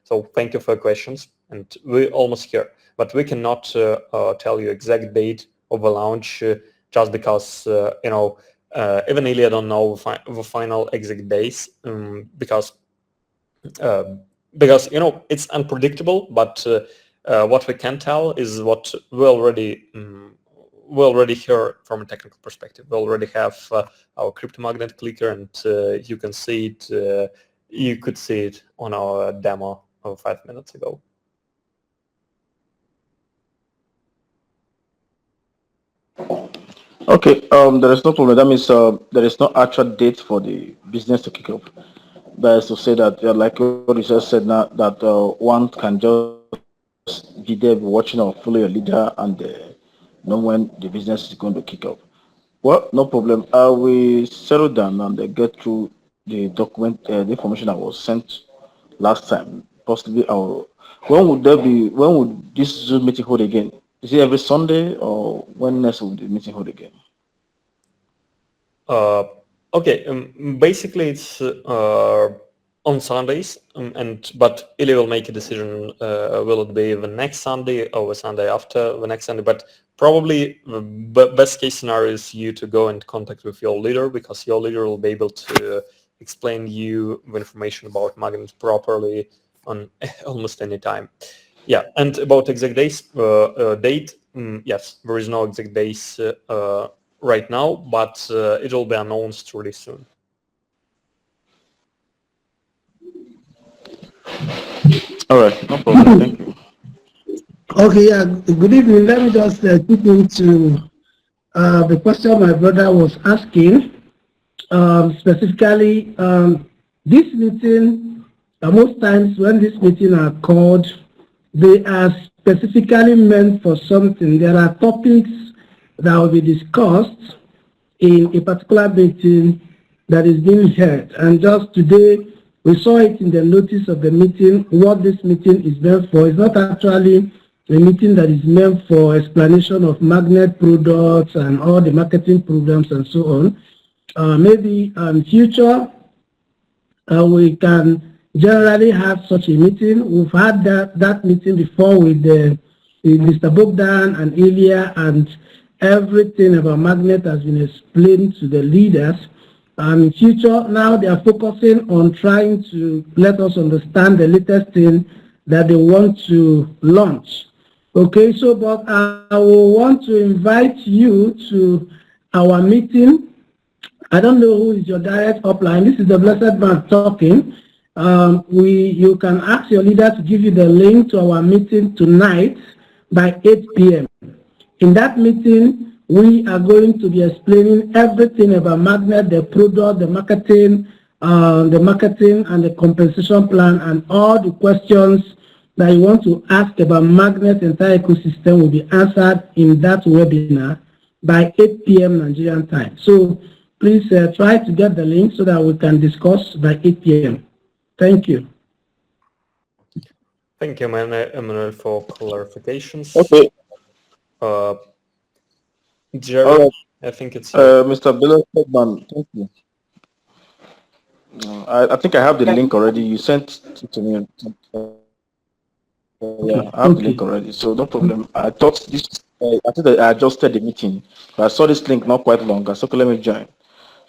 so thank you for your questions, and we're almost here, but we cannot tell you exact date of the launch just because even Ilya don't know the final exact days, because it's unpredictable. But what we can tell is what we already hear from a technical perspective. We already have our CryptoMagnet clicker, and you can see it. You could see it on our demo of 5 minutes ago. Okay, there is no problem. That means there is no actual date for the business to kick off. That is to say that, like what you just said now, that one can just be there watching or follow your leader and know when the business is going to kick off. Well, no problem. I will settle down and get through the document, the information that was sent last time. Possibly, when would this Zoom meeting hold again? Is it every Sunday, or when next will the meeting hold again? Okay, basically it's on Sundays, but Ilya will make a decision. Will it be the next Sunday or the Sunday after the next Sunday? But Probably the best case scenario is you to go in contact with your leader, because your leader will be able to explain you the information about Magnet properly on almost any time. Yeah, and about exact date, yes, there is no exact days right now, but it will be announced really soon. All right, no problem. Thank you. Okay, yeah, good evening. Let me just chip into the question my brother was asking. Specifically, this meeting, most times when this meeting are called, they are specifically meant for something. There are topics that will be discussed in a particular meeting that is being held. And just today, we saw it in the notice of the meeting, what this meeting is meant for. It's not actually a meeting that is meant for explanation of Magnet products and all the marketing programs and so on. Maybe in future, we can generally have such a meeting. We've had that meeting before with Mr. Bogdan and Ilya, and everything about Magnet has been explained to the leaders. In future, now they are focusing on trying to let us understand the latest thing that they want to launch. Okay, so but I will want to invite you to our meeting. I don't know who is your direct upline. This is the Blessed Man talking. You can ask your leader to give you the link to our meeting tonight by 8 p.m. In that meeting, we are going to be explaining everything about Magnet, the product, the marketing and the compensation plan, and all the questions that you want to ask about Magnet's entire ecosystem will be answered in that webinar by 8 p.m. Nigerian time. So please try to get the link so that we can discuss by 8 p.m. Thank you. Thank you, Emmanuel, for clarifications. Okay. Jerry, All right. I think it's Mr. Blessed Man, thank you. I think I have the link already. You sent it to me. Yeah, I have the link already, so no problem. I thought this. I think that I adjusted the meeting, but I saw this link not quite long. So let me join.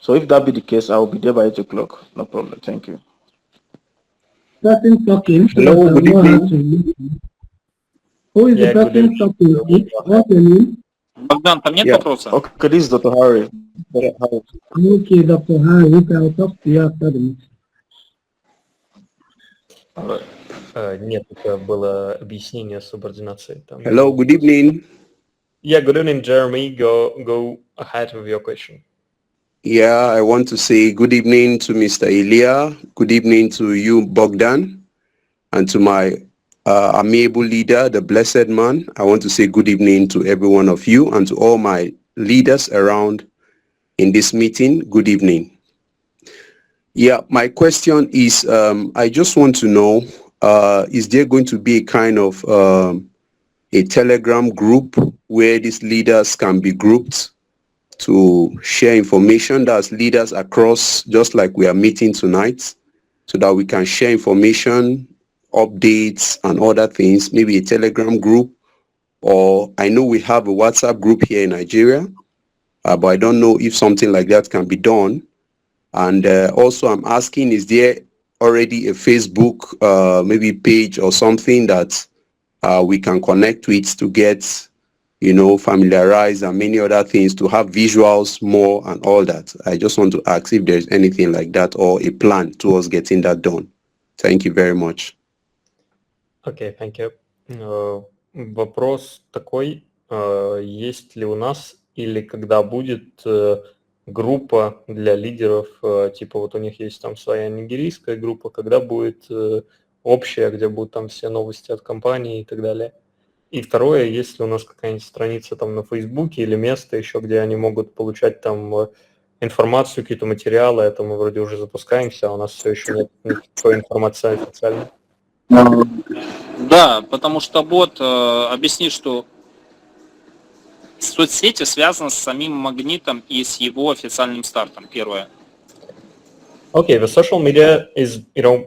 So if that be the case, I will be there by 8 o'clock. No problem. Thank you. Person talking. Hello, good evening. Who is the person talking? What's your name? Богдан, там нет вопроса? Okay, this is Dr. Harry. Dr. Harry. Okay, Dr. Harry, I'll talk to you after the meeting. All right. Нет, это было объяснение субординации. Hello, good evening. Yeah, good evening, Jeremy. Go ahead with your question. Yeah, I want to say good evening to Mr. Ilya. Good evening to you, Bogdan, and to my amiable leader, the Blessed Man. I want to say good evening to every one of you and to all my leaders around in this meeting. Good evening. Yeah, my question is, I just want to know, is there going to be a kind of a Telegram group where these leaders can be grouped to share information? That's leaders across, just like we are meeting tonight, so that we can share information, updates and other things, maybe a Telegram group, or I know we have a WhatsApp group here in Nigeria, but I don't know if something like that can be done. And also I'm asking, is there already a Facebook maybe page or something that we can connect with to get, you know, familiarized and many other things, to have visuals more and all that? I just want to ask if there's anything like that or a plan towards getting that done. Thank you very much. Okay, thank you. Вопрос такой, есть ли у нас или когда будет группа для лидеров, типа вот у них есть там своя нигерийская группа, когда будет общая, где будут там все новости от компании и так далее. И второе, есть ли у нас какая-нибудь страница там на Фейсбуке или место еще, где они могут получать там информацию, какие-то материалы, это мы вроде уже запускаемся, а у нас все еще нет никакой информации официальной. Да, потому что бот объяснит, что соцсети связаны с самим Магнитом и с его официальным стартом, первое. Okay, the social media is, you know,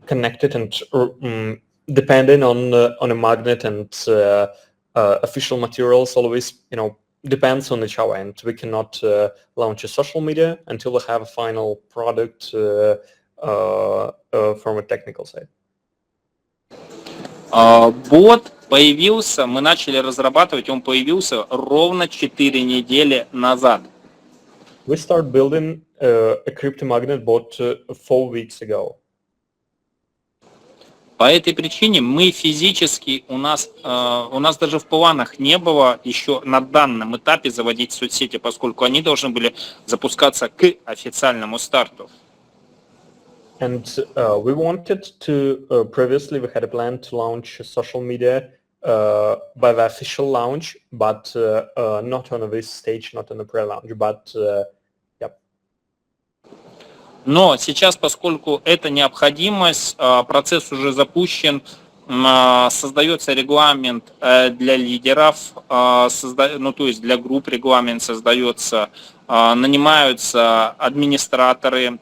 connected and depending on a Magnet and official materials always, depends on each other, and we cannot launch a social media until we have a final product from a technical side. Бот появился, мы начали разрабатывать, он появился ровно 4 недели назад. We started building a CryptoMagnet bot 4 weeks ago. По этой причине мы физически, у нас даже в планах не было еще на данном этапе заводить соцсети, поскольку они должны были запускаться к официальному старту. And we wanted to, previously we had a plan to launch social media by the official launch, but not on this stage, not on the pre-launch, but Но сейчас, поскольку это необходимость, процесс уже запущен, создается регламент для лидеров, то есть для групп регламент создается, нанимаются администраторы,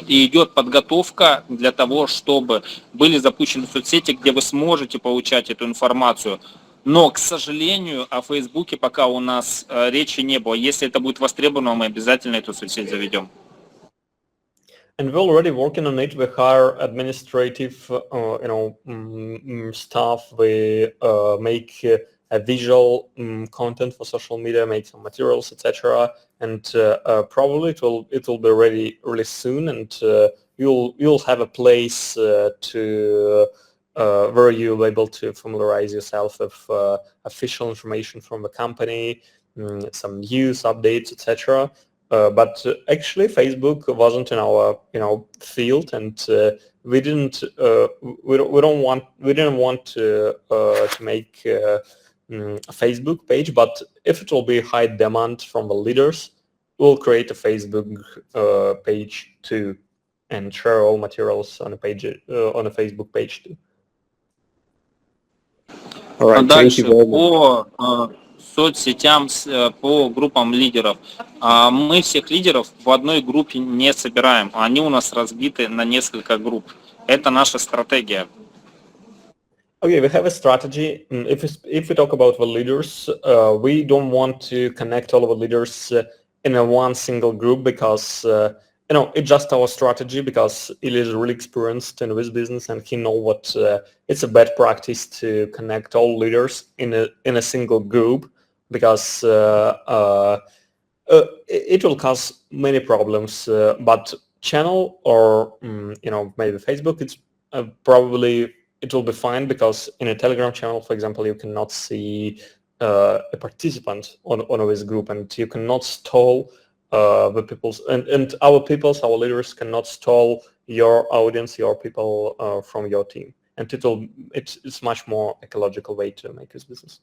и идет подготовка для того, чтобы были запущены соцсети, где вы сможете получать эту информацию. Но, к сожалению, о Фейсбуке пока у нас речи не было. Если это будет востребовано, мы обязательно эту соцсеть заведем. And we're already working on it. We hire administrative, staff. We make a visual content for social media, make some materials, etc. And probably it will be ready really soon. And you'll have a place to where you'll be able to familiarize yourself with official information from the company, some news, updates, etc. But actually, Facebook wasn't in our field, and we didn't want to make a Facebook page. But if it will be high demand from the leaders, we'll create a Facebook page too, and share all materials on a page on a Facebook page too. All right, thank you very much. Соцсетям, по группам лидеров. Мы всех лидеров в одной группе не собираем. Они у нас разбиты на несколько групп. Это наша стратегия. Okay, we have a strategy. If we talk about the leaders, we don't want to connect all of the leaders in a one single group because it's just our strategy, because Ilya is really experienced in this business and he knows what it's a bad practice to connect all leaders in a single group, because it will cause many problems. But channel or maybe Facebook, it's probably it will be fine, because in a Telegram channel, for example, you cannot see a participant on this group, and you cannot stall the people's and our leaders cannot stall your audience, your people from your team, and it's much more ecological way to make this business.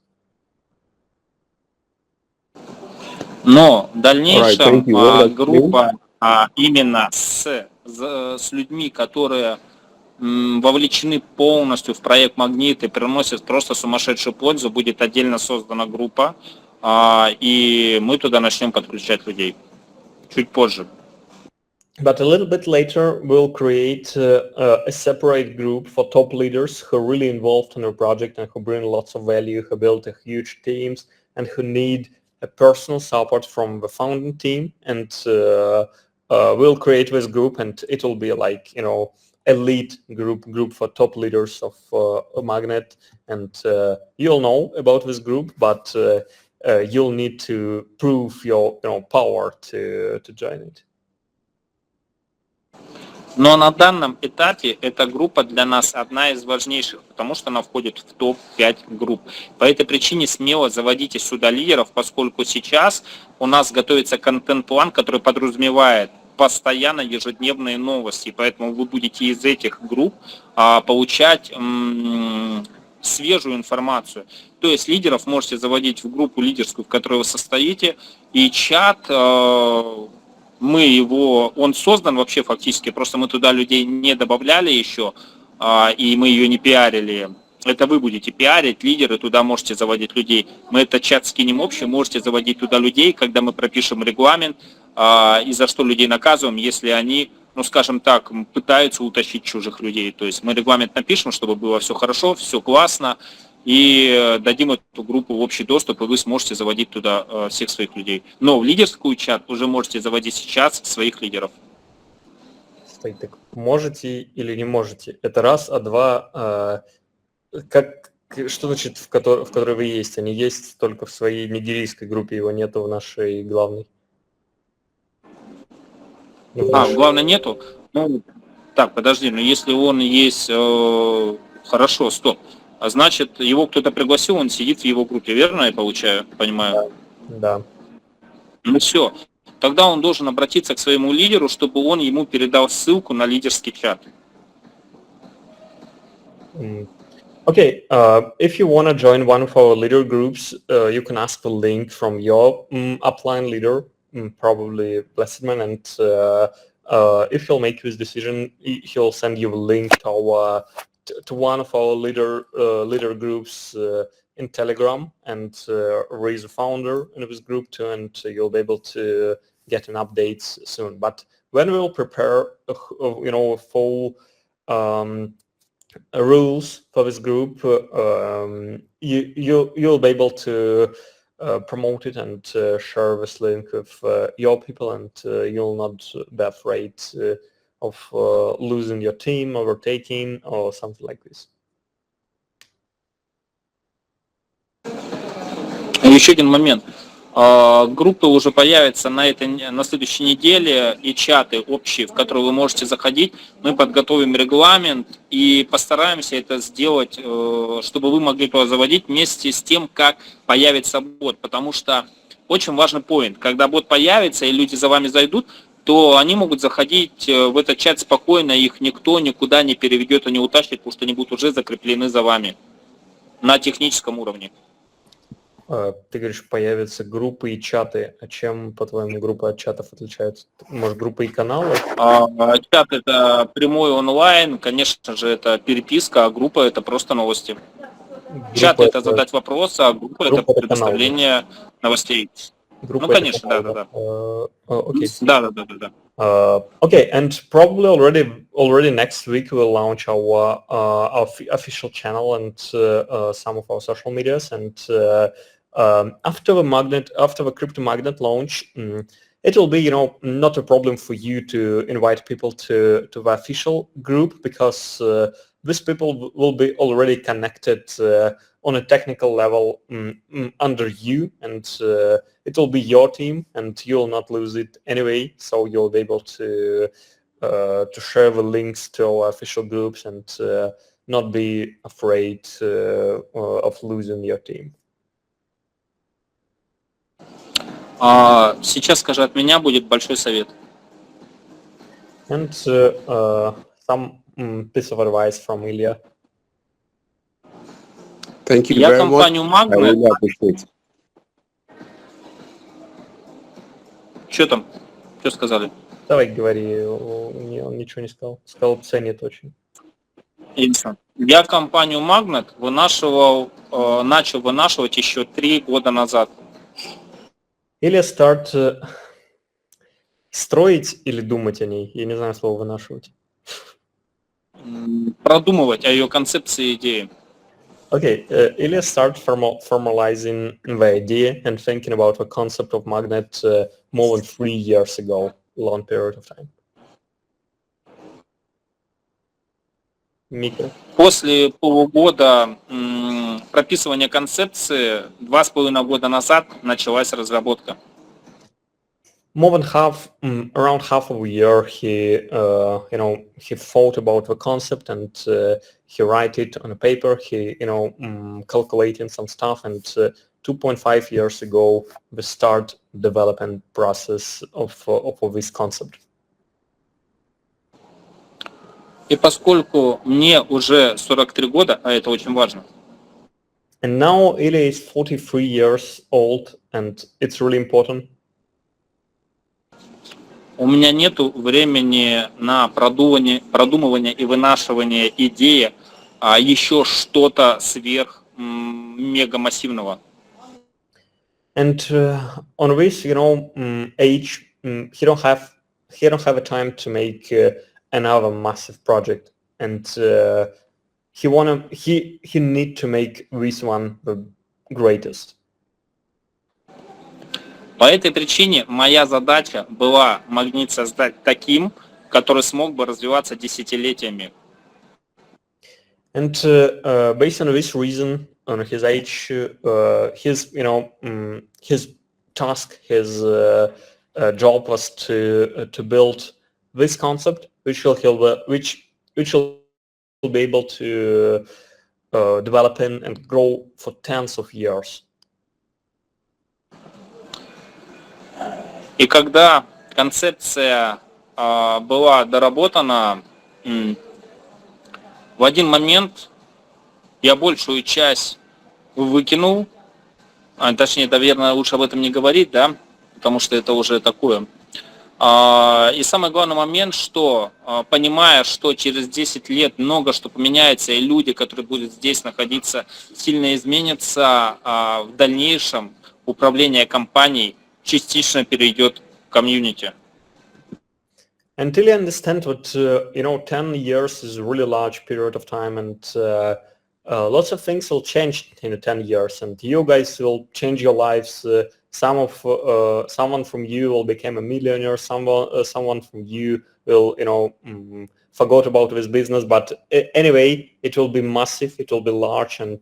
Но в дальнейшем группа именно с людьми, которые вовлечены полностью в проект Магнит и приносят просто сумасшедшую пользу, будет отдельно создана группа, и мы туда начнем подключать людей чуть позже. But a little bit later, we'll create a separate group for top leaders who are really involved in our project and who bring lots of value, who build huge teams, and who need a personal support from the founding team. And we'll create this group, and it will be like, elite group for top leaders of Magnet. And you'll know about this group, but you'll need to prove your power to join it. Но на данном этапе эта группа для нас одна из важнейших, потому что она входит в топ-5 групп. По этой причине смело заводите сюда лидеров, поскольку сейчас у нас готовится контент-план, который подразумевает постоянно ежедневные новости, поэтому вы будете из этих групп получать свежую информацию. То есть лидеров можете заводить в группу лидерскую, в которой вы состоите, и чат, он создан вообще фактически, просто мы туда людей не добавляли еще, и мы ее не пиарили. Это вы будете пиарить, лидеры, туда можете заводить людей. Мы этот чат скинем общий, можете заводить туда людей, когда мы пропишем регламент, и за что людей наказываем, если они, скажем так, пытаются утащить чужих людей. То есть мы регламент напишем, чтобы было все хорошо, все классно, и дадим эту группу в общий доступ, и вы сможете заводить туда всех своих людей. Но в лидерскую чат уже можете заводить сейчас своих лидеров. Стой, так можете или не можете? Это раз, а два, что значит в которой вы есть? Они есть только в своей нигерийской группе, его нету в нашей главной. Главное нету? Ну, так, подожди, но если он есть... хорошо, стоп. А значит, его кто-то пригласил, он сидит в его группе, верно я понимаю? Да. Ну все. Тогда он должен обратиться к своему лидеру, чтобы он ему передал ссылку на лидерский чат. Okay, if you want to join one of our leader groups, you can ask the link from your upline leader, probably Blessedman, and if he'll make his decision, he'll send you a link to one of our leader groups in Telegram, and raise a founder in this group too, and you'll be able to get an update soon. But when we'll prepare, full rules for this group, you'll be able to promote it and share this link with your people, and you'll not be afraid of losing your team, overtaking, or something like this. Еще один момент. Группы уже появятся на следующей неделе, и чаты общие, в которые вы можете заходить. Мы подготовим регламент и постараемся это сделать, чтобы вы могли туда заводить вместе с тем, как появится бот. Потому что очень важный поинт. Когда бот появится и люди за вами зайдут, то они могут заходить в этот чат спокойно, их никто никуда не переведет и не утащит, потому что они будут уже закреплены за вами на техническом уровне. Ты говоришь, появятся группы и чаты. А чем, по-твоему, группы от чатов отличаются? Может, группы и каналы? Чат — это прямой онлайн, конечно же, это переписка, а группа — это просто новости. Чат — это задать вопрос, а группа — это предоставление новостей. Группа, ну, конечно, да. Okay. Да. Okay, and probably already next week we'll launch our official channel and some of our social medias, and after the Crypto Magnet launch, it will be not a problem for you to invite people to the official group, because these people will be already connected on a technical level under you, and it will be your team, and you'll not lose it anyway. So you'll be able to share the links to our official groups and not be afraid of losing your team. Сейчас, скажи, от меня будет большой совет. And some piece of advice from Ilya. Thank you Я very much. компанию I Magnet... really appreciate it. Что там? Что сказали? Давай говори, он ничего не сказал. Сказал, ценит очень. Я компанию Magnet начал вынашивать еще 3 года назад. Или строить или думать о ней. Я не знаю слово вынашивать. Продумывать о ее концепции и идее. Okay, Ilya started formalizing the idea and thinking about the concept of Magnet more than 3 years ago, long period of time. Mika. После полугода прописывания концепции 2,5 года назад началась разработка. More than around half of a year, he thought about the concept, and he write it on a paper. He, calculating some stuff, and 2.5 years ago, we start development process of this concept. И поскольку мне уже 43 года, а это очень важно. And now Ilya is 43 years old, and it's really important. У меня нету времени на продумывание и вынашивание идеи, а еще что-то сверх мегамассивного. And on this, age, he don't have a time to make another massive project. And he need to make this one the greatest. По этой причине моя задача была магнит создать таким, который смог бы развиваться десятилетиями. And based on this reason, on his age, his task, his job was to build this concept, which will be able to develop in and grow for tens of years. И когда концепция была доработана, в один момент я большую часть выкинул, точнее, наверное, лучше об этом не говорить, да, потому что это уже такое. И самый главный момент, что, понимая, что через 10 лет много что поменяется, и люди, которые будут здесь находиться, сильно изменятся, в дальнейшем управление компанией частично перейдет к комьюнити. Until you understand what 10 years is a really large period of time, and lots of things will change in 10 years, and you guys will change your lives. Someone from you will become a millionaire. Someone from you will forgot about this business. But anyway, it will be massive. It will be large, and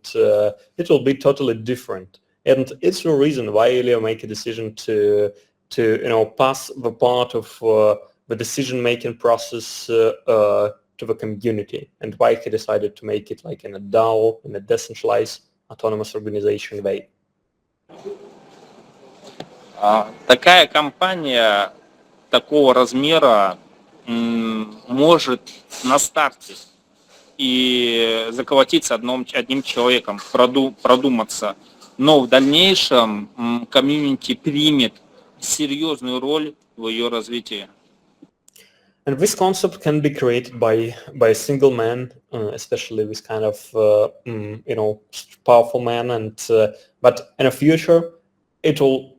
it will be totally different. And it's the reason why Ilya make a decision to pass the part of the decision-making process to the community, and why he decided to make it like in a DAO, in a decentralized autonomous organization way. Такая компания такого размера может на старте и заколотиться одним человеком, продуматься, но в дальнейшем комьюнити примет серьезную роль в ее развитии. And this concept can be created by a single man, especially this kind of powerful man. And but in the future, it will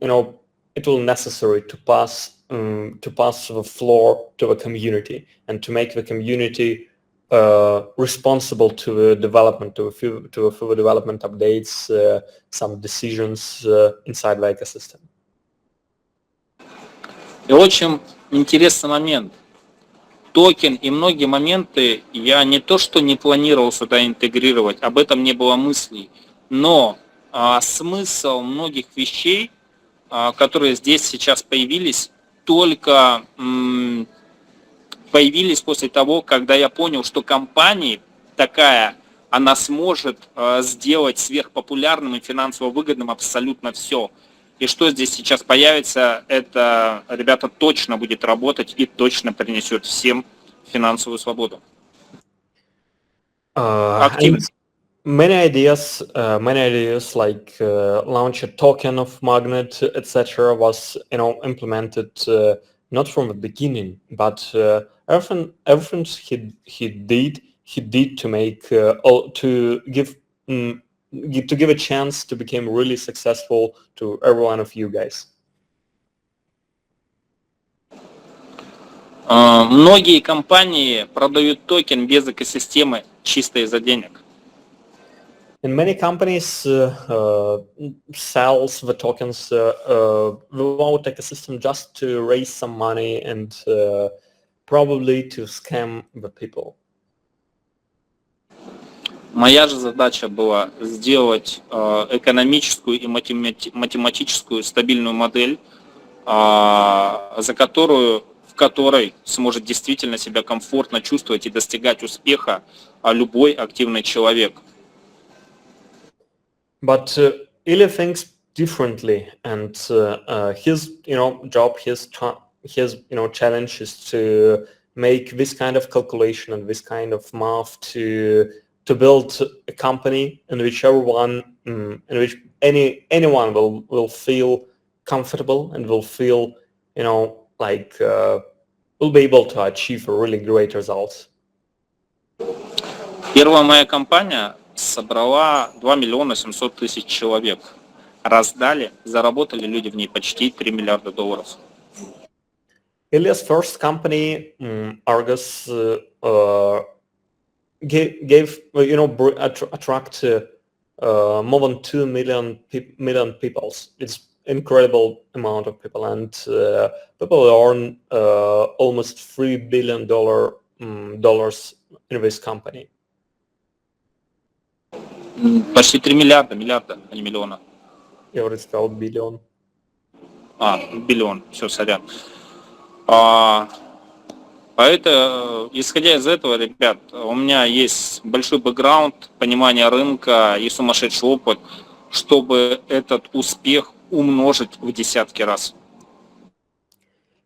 necessary to pass the floor to the community, and to make the community responsible to the development, to the further development updates, some decisions inside the ecosystem. И очень интересный момент. Токен и многие моменты я не то что не планировал сюда интегрировать, об этом не было мыслей, но смысл многих вещей, которые здесь сейчас появились, только появились после того, когда я понял, что компания такая, она сможет сделать сверхпопулярным и финансово выгодным абсолютно все. И что здесь сейчас появится, это, ребята, точно будет работать и точно принесет всем финансовую свободу. Активность. Many ideas like launch a token of Magnet, etc., was implemented not from the beginning, but everything he did to make to give a chance to become really successful to every one of you guys. Многие компании продают токен без экосистемы чисто из-за денег. And many companies sells the tokens without ecosystem just to raise some money and probably to scam the people. Моя же задача была сделать экономическую и математическую стабильную модель, в которой сможет действительно себя комфортно чувствовать и достигать успеха любой активный человек. But Ilya thinks differently, and his job, his challenge is to make this kind of calculation and this kind of math to build a company in which anyone will feel comfortable and will feel will be able to achieve really great results. Первая моя компания собрала 2 700 000 человек. Раздали, заработали люди в ней почти $3 миллиарда. Ilya's first company, Argus, attract more than 2 million people. It's incredible amount of people, and people earn almost $3 billion dollars in this company. Почти 3 миллиарда, а не миллиона. Я уже сказал биллион. Биллион, все, сорян. Поэтому, исходя из этого, ребят, у меня есть большой бэкграунд, понимание рынка и сумасшедший опыт, чтобы этот успех умножить в десятки раз.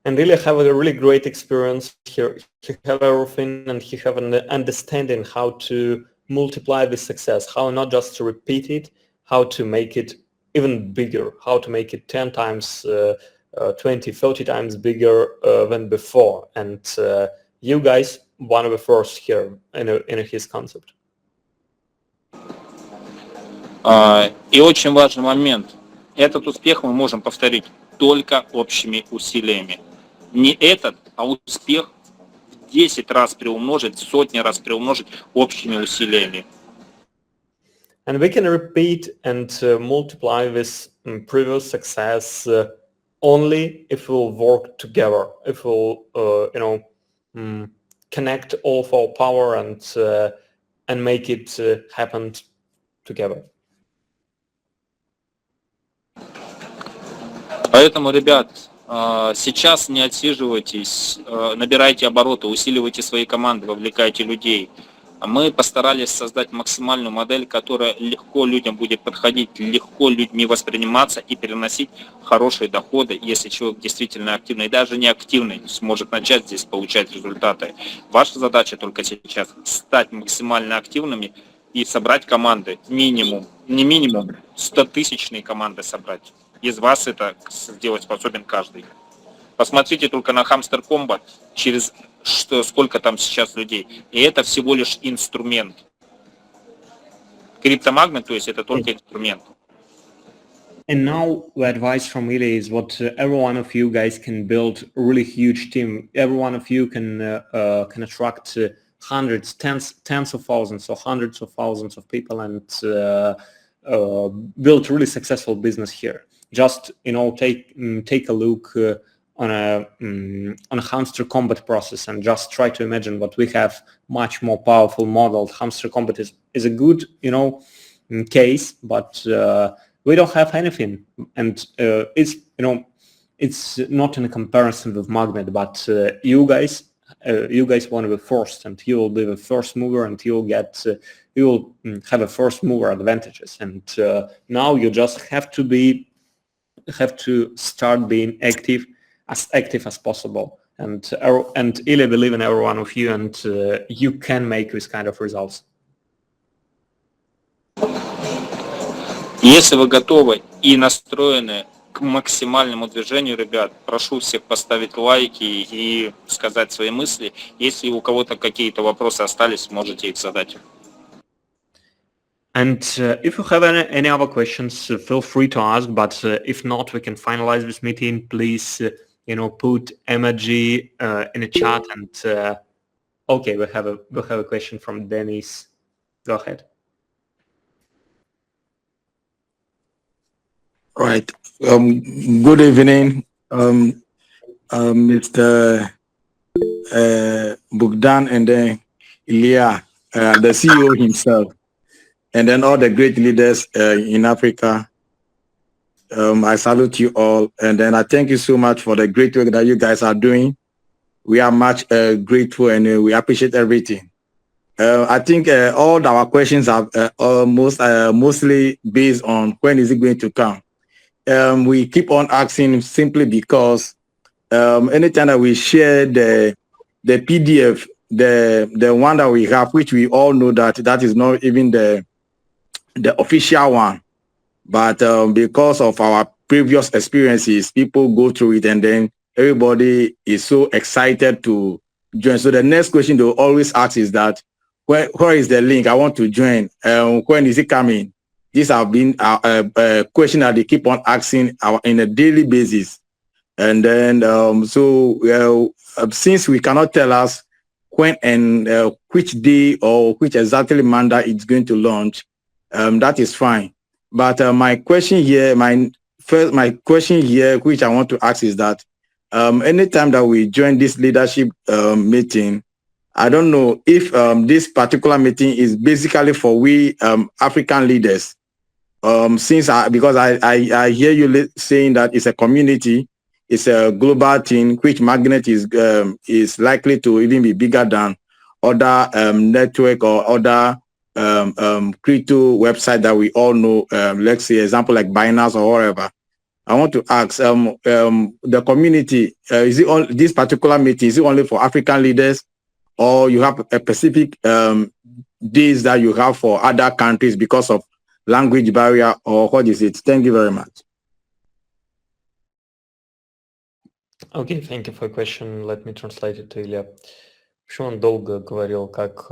And really have a really great experience here. He have everything, and he have an understanding how to multiply the success, how not just to repeat it, how to make it even bigger, how to make it 10 times, 20, 30 times bigger than before. And you guys, one of the first here in his concept. И очень важный момент. Этот успех мы можем повторить только общими усилиями. Не этот, а успех в 10 раз приумножить, в сотни раз приумножить общими усилиями. And we can repeat and multiply this previous success only if we'll work together, if we'll, connect all of our power and make it happen together. Поэтому, ребят, сейчас не отсиживайтесь, набирайте обороты, усиливайте свои команды, вовлекайте людей. Мы постарались создать максимальную модель, которая легко людям будет подходить, легко людьми восприниматься и переносить хорошие доходы, если человек действительно активный, и даже не активный, сможет начать здесь получать результаты. Ваша задача только сейчас стать максимально активными и собрать команды, минимум, не минимум, 100-тысячные команды собрать. Из вас это сделать способен каждый. Посмотрите только на Hamster Combo, через сколько там сейчас людей. И это всего лишь инструмент. Криптомагнит, то есть это только инструмент. And now the advice from Ilya is what every one of you guys can build a really huge team. Every one of you can attract hundreds, tens of thousands or hundreds of thousands of people and build really successful business here. Just take a look on a Hamster Combat process and just try to imagine what we have much more powerful model. Hamster Combat is a good case, but we don't have anything, and it's not in a comparison with Magnet, but you guys want to be first, and you will be the first mover, and you will have a first mover advantages, and now you just have to start being active as possible, and Ilya believe in every one of you, and you can make this kind of results. Если вы готовы и настроены к максимальному движению, ребят, прошу всех поставить лайки и сказать свои мысли. Если у кого-то какие-то вопросы остались, можете их задать. And if you have any other questions, feel free to ask. But if not, we can finalize this meeting. Please, put emoji in a chat. And okay, we have a question from Dennis. Go ahead. Right. Good evening, Mr. Bogdan, and then Ilya, the CEO himself, and then all the great leaders in Africa. I salute you all, and then I thank you so much for the great work that you guys are doing. We are much grateful, and we appreciate everything. I think all our questions are mostly based on when is it going to come. We keep on asking simply because anytime that we share the PDF, the one that we have, which we all know that is not even the official one, but because of our previous experiences, people go through it, and then everybody is so excited to join. So the next question they will always ask is that, where is the link? I want to join. When is it coming? These have been a question that they keep on asking in a daily basis. And then, since we cannot tell us when and which day or which exactly mandat it's going to launch, that is fine. But my question here, which I want to ask is that anytime that we join this leadership meeting, I don't know if this particular meeting is basically for we African leaders. Because I hear you saying that it's a community, it's a global thing, which Magnet is likely to even be bigger than other network or other crypto website that we all know. Let's say example like Binance or whatever. I want to ask the community, is it on this particular meeting, is it only for African leaders, or you have a specific days that you have for other countries because of language barrier, or what is it? Thank you very much. Okay, thank you for your question. Let me translate it to Ilya. В общем, он долго говорил, как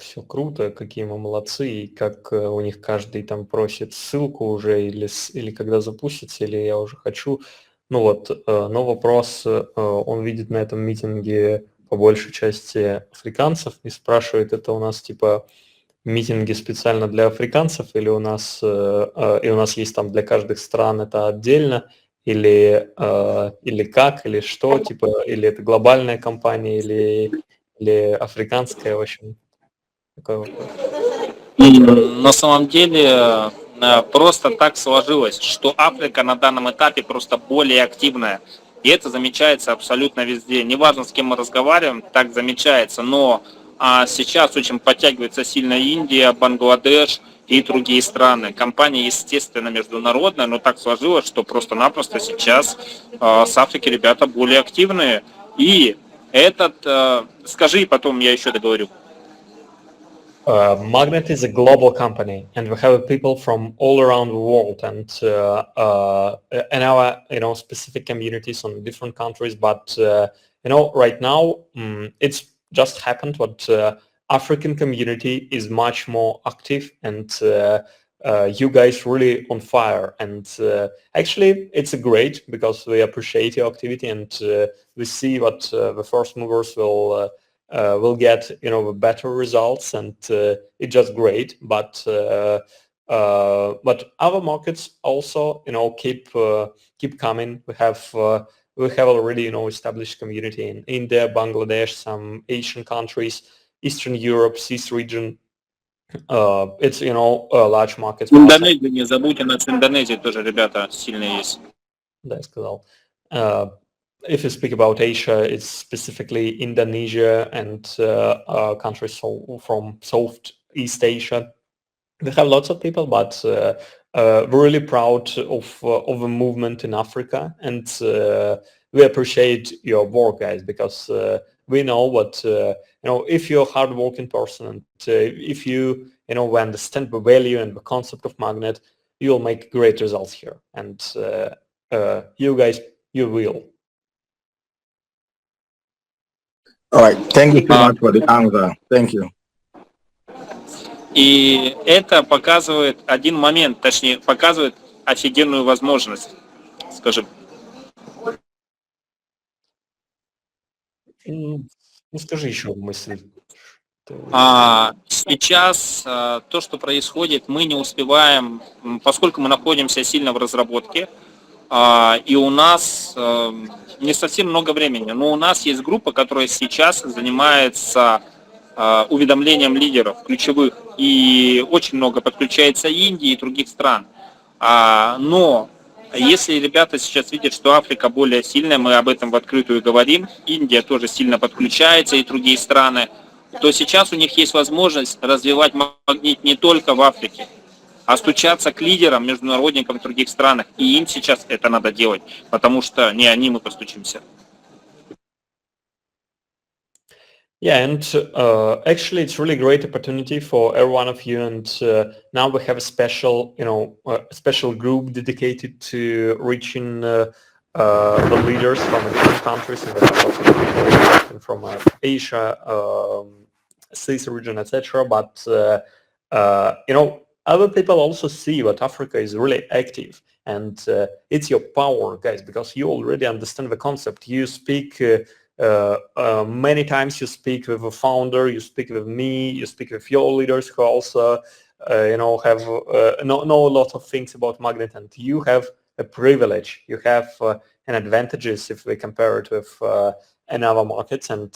все круто, какие мы молодцы, и как у них каждый там просит ссылку уже, или когда запустится, или я уже хочу. Ну вот, но вопрос, он видит на этом митинге по большей части африканцев и спрашивает, это у нас типа митинги специально для африканцев, или у нас есть там для каждых стран это отдельно, или как, или что, типа, или это глобальная кампания, или африканская, в общем, такой вопрос. На самом деле просто так сложилось, что Африка на данном этапе просто более активная. И это замечается абсолютно везде. Неважно, с кем мы разговариваем, так замечается. Но сейчас очень подтягивается сильно Индия, Бангладеш и другие страны. Компания, естественно, международная, но так сложилось, что просто-напросто сейчас с Африки ребята более активные. И скажи, потом я еще договорю. Magnet is a global company, and we have people from all around the world, and our specific communities on different countries. But right now it's just happened that African community is much more active, and you guys really on fire. And actually, it's great because we appreciate your activity, and we see what the first movers will get better results, and it's just great. But other markets also keep coming. We have already established community in India, Bangladesh, some Asian countries, Eastern Europe, CIS region. It's large markets. Индонезия, не забудьте, у нас в Индонезии тоже ребята сильные есть. Да, я сказал. If you speak about Asia, it's specifically Indonesia and countries from Southeast Asia. We have lots of people, but we're really proud of the movement in Africa, and we appreciate your work, guys, because we know what if you're a hardworking person, and if you understand the value and the concept of Magnet, you'll make great results here, and you guys, you will. All right, thank you so much for the answer. Thank you. И это показывает один момент, точнее, показывает офигенную возможность, скажем. Скажи еще мысль. Сейчас то, что происходит, мы не успеваем, поскольку мы находимся сильно в разработке, и у нас не совсем много времени, но у нас есть группа, которая сейчас занимается уведомлением лидеров ключевых, и очень много подключается Индии и других стран. Но если ребята сейчас видят, что Африка более сильная, мы об этом в открытую говорим, Индия тоже сильно подключается и другие страны, то сейчас у них есть возможность развивать магнит не только в Африке, а стучаться к лидерам, международникам в других странах. И им сейчас это надо делать, потому что не они, мы постучимся. Yeah, and actually it's really great opportunity for every one of you, and now we have a special, special group dedicated to reaching the leaders from different countries, and from Asia, CIS region, etc. But other people also see that Africa is really active, and it's your power, guys, because you already understand the concept. You speak Many times you speak with a founder, you speak with me, you speak with your leaders who also have know a lot of things about Magnet, and you have a privilege, you have an advantages if we compare it with any other markets, and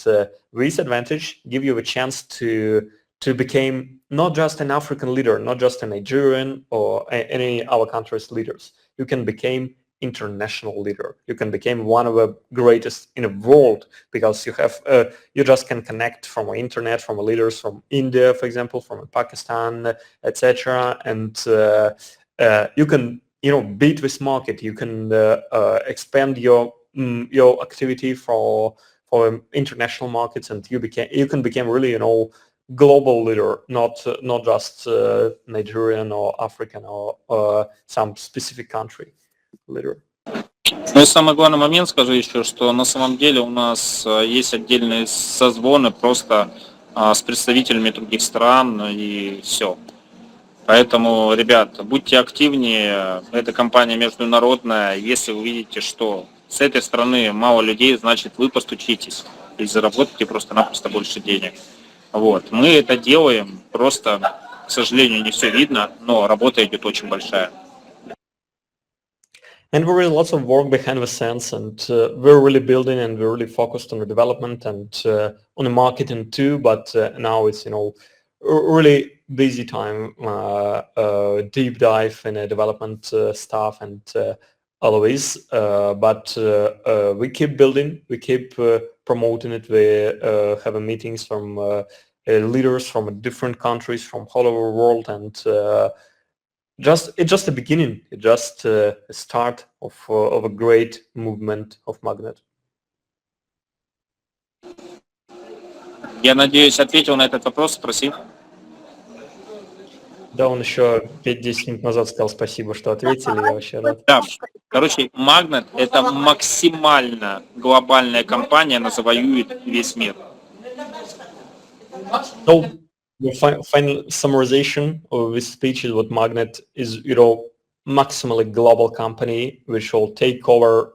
this advantage give you a chance to become not just an African leader, not just a Nigerian or any other country's leaders. You can become international leader. You can become one of the greatest in the world because you have you just can connect from the internet, from leaders from India, for example, from Pakistan, etc. And you can beat this market. You can expand your activity for international markets, and you can become really global leader, not just Nigerian or African or some specific country leader. Ну и самый главный момент скажу еще, что на самом деле у нас есть отдельные созвоны просто с представителями других стран и все. Поэтому, ребят, будьте активнее, эта компания международная, если вы видите, что с этой стороны мало людей, значит вы постучитесь и заработаете просто-напросто больше денег. Вот. Мы это делаем, просто, к сожалению, не все видно, но работа идет очень большая. And there is lots of work behind the scenes, and we're really building and we're really focused on the development and on the marketing too, but now it's, really busy time, deep dive in the development stuff and all of this, but we keep building, we keep promoting it. We have meetings from leaders from different countries from all over the world, and it's just the beginning. It's just a start of a great movement of Magnet. Я надеюсь, ответил на этот вопрос, спроси. Да, он еще 5-10 минут назад сказал спасибо, что ответили, я вообще рад. Да. Короче, Magnet — это максимально глобальная компания, она завоюет весь мир. So, the final summarization of this speech is what Magnet is, maximally global company which will take over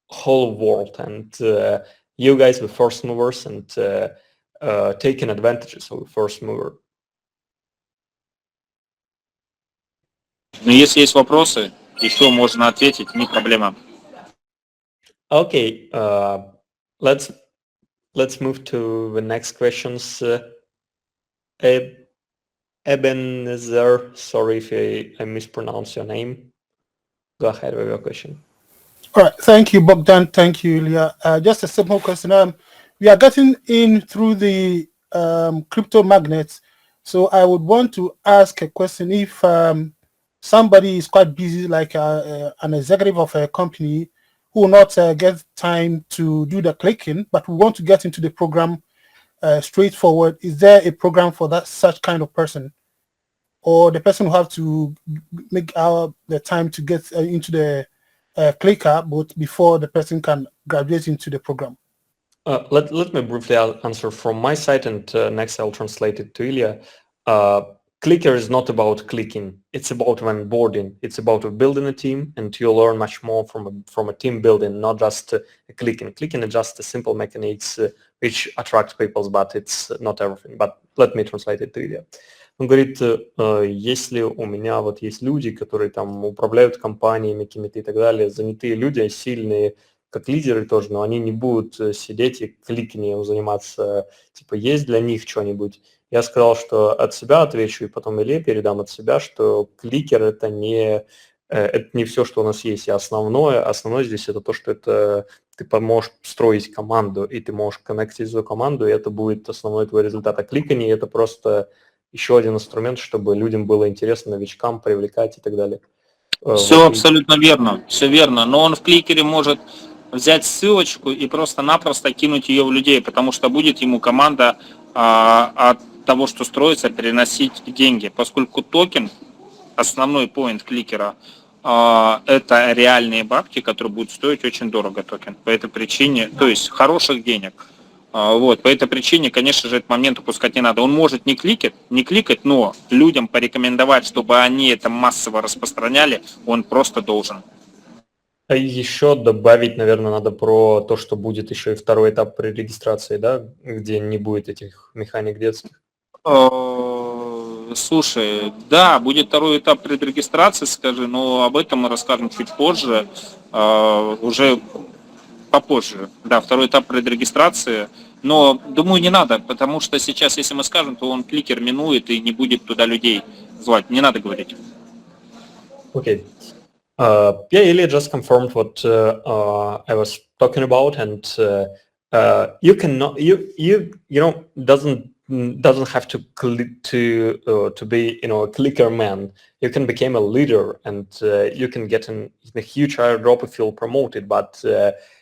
whole world, and you guys the first movers and taking advantages of the first mover. Но если есть вопросы, еще можно ответить, не проблема. Okay, let's move to the next questions. Ebenezer, sorry if I mispronounce your name. Go ahead with your question. All right, thank you, Bogdan. Thank you, Ilya. Just a simple question. We are getting in through the crypto magnets, so I would want to ask a question. If somebody is quite busy, like an executive of a company who will not get time to do the clicking, but we want to get into the program straightforward, is there a program for such kind of person? Or the person will have to make the time to get into the clicker, but before the person can graduate into the program? Let me briefly answer from my side, and next I'll translate it to Ilya. Clicker is not about clicking, it's about onboarding. It's about building a team, and you'll learn much more from a team building, not just clicking. Clicking is just a simple mechanics which attract people, but it's not everything. But let me translate it to Ilya. Он говорит, если у меня вот есть люди, которые там управляют компаниями какими-то и так далее, занятые люди, сильные, как лидеры тоже, но они не будут сидеть и кликанием заниматься, типа, есть для них что-нибудь. Я сказал, что от себя отвечу, и потом Илье передам от себя, что кликер это не все, что у нас есть, и основное здесь это то, что это ты поможешь строить команду, и ты можешь коннектить эту команду, и это будет основной твой результат. А кликание это просто еще один инструмент, чтобы людям было интересно, новичкам привлекать и так далее. Все вот, абсолютно верно, все верно. Но он в кликере может взять ссылочку и просто-напросто кинуть ее в людей, потому что будет ему команда от того, что строится, переносить деньги. Поскольку токен, основной поинт кликера, это реальные бабки, которые будут стоить очень дорого токен. По этой причине, то есть хороших денег. Вот, по этой причине, конечно же, этот момент упускать не надо. Он может не кликать, но людям порекомендовать, чтобы они это массово распространяли, он просто должен. Еще добавить, наверное, надо про то, что будет еще и второй этап при регистрации, да, где не будет этих механик детских. Слушай, да, будет второй этап предрегистрации, скажи, но об этом мы расскажем чуть позже, уже попозже. Да, второй этап предрегистрации, но думаю, не надо, потому что сейчас, если мы скажем, то он кликер минует и не будет туда людей звать. Не надо говорить. Okay. Yeah, Ilya just confirmed what I was talking about, and you cannot, you know, doesn't have to be, you know, a clicker man. You can become a leader, and you can get in a huge airdrop if you'll promote it. But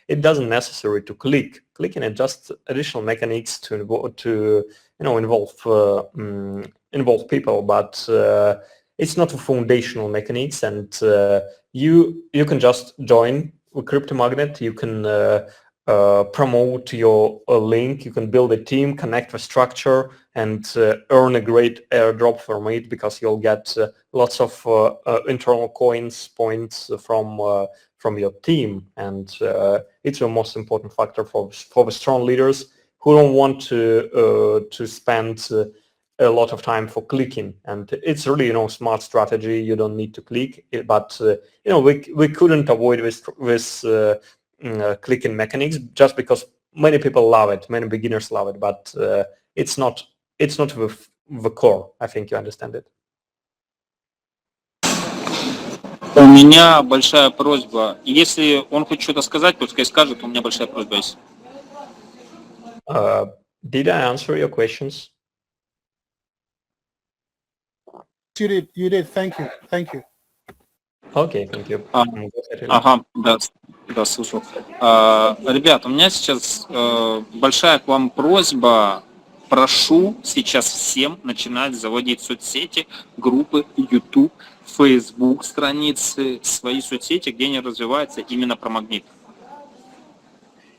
it doesn't necessary to click. Clicking is just additional mechanics to you know, involve people, but it's not a foundational mechanics, and you can just join with CryptoMagnet. You can promote your link. You can build a team, connect the structure, and earn a great airdrop from it, because you'll get lots of internal coins, points from your team, and it's the most important factor for the strong leaders who don't want to spend a lot of time for clicking. And it's really, you know, smart strategy. You don't need to click, but you know, we couldn't avoid this clicking mechanics just because many people love it, many beginners love it, but it's not the core. I think you understand it. У меня большая просьба. Если он хочет что-то сказать, пускай скажет, у меня большая просьба есть. Did I answer your questions? You did. Thank you. Okay, thank you. Ага, да, слушал. Ребят, у меня сейчас большая к вам просьба. Прошу сейчас всем начинать заводить соцсети, группы, YouTube, Facebook, страницы, свои соцсети, где они развиваются именно про магнит.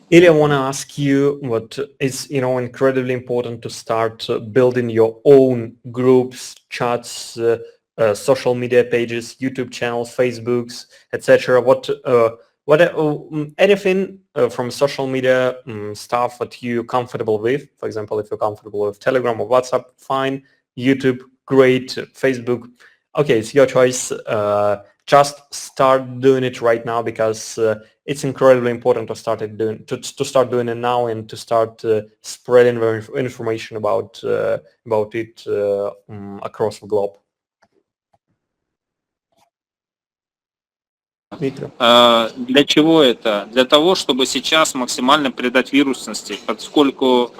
Ilya, I want to ask you what is, you know, incredibly important to start building your own groups, chats, social media pages, YouTube channels, Facebooks, etc. Anything from social media stuff that you're comfortable with. For example, if you're comfortable with Telegram or WhatsApp, fine. YouTube, great. Facebook, okay, it's your choice. Just start doing it right now, because it's incredibly important to start doing it now, and to start spreading the information about it across the globe. Для чего это? Для того, чтобы сейчас максимально придать вирусности, поскольку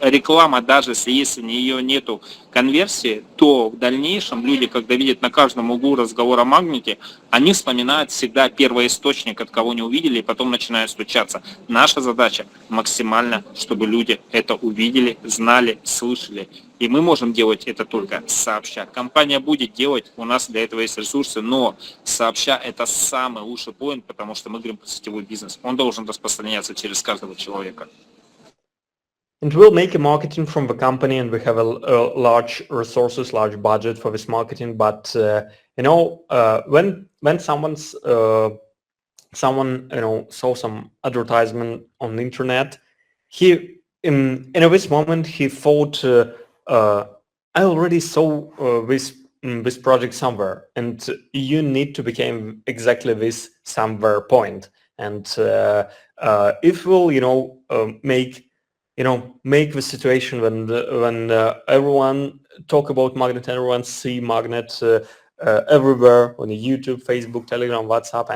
реклама, даже если ее нету конверсии, то в дальнейшем люди, когда видят на каждом углу разговор о магните, они вспоминают всегда первоисточник, от кого не увидели, и потом начинают стучаться. Наша задача максимально, чтобы люди это увидели, знали, слышали. И мы можем делать это только сообща. Компания будет делать, у нас для этого есть ресурсы, но сообща это самый лучший поинт, потому что мы говорим про сетевой бизнес. Он должен распространяться через каждого человека. And we'll make a marketing from the company, and we have a large resources, large budget for this marketing. But you know, when someone you know, saw some advertisement on the internet, he in this moment he thought, I already saw this project somewhere, and you need to become exactly this somewhere point. And if we'll, you know, make the situation when everyone talk about magnet, everyone see magnet everywhere on the YouTube, Facebook, Telegram, WhatsApp,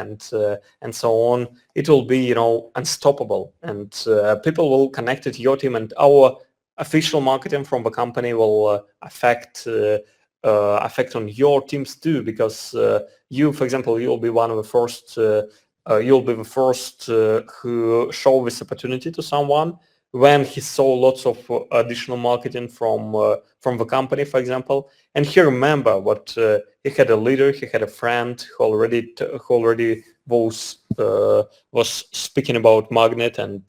and so on, it will be, you know, unstoppable, and people will connect to your team, and our official marketing from the company will affect on your teams too, because you, for example, you'll be one of the first. You'll be the first who show this opportunity to someone when he saw lots of additional marketing from the company, for example, and he remember what he had a leader, he had a friend who already was speaking about magnet, and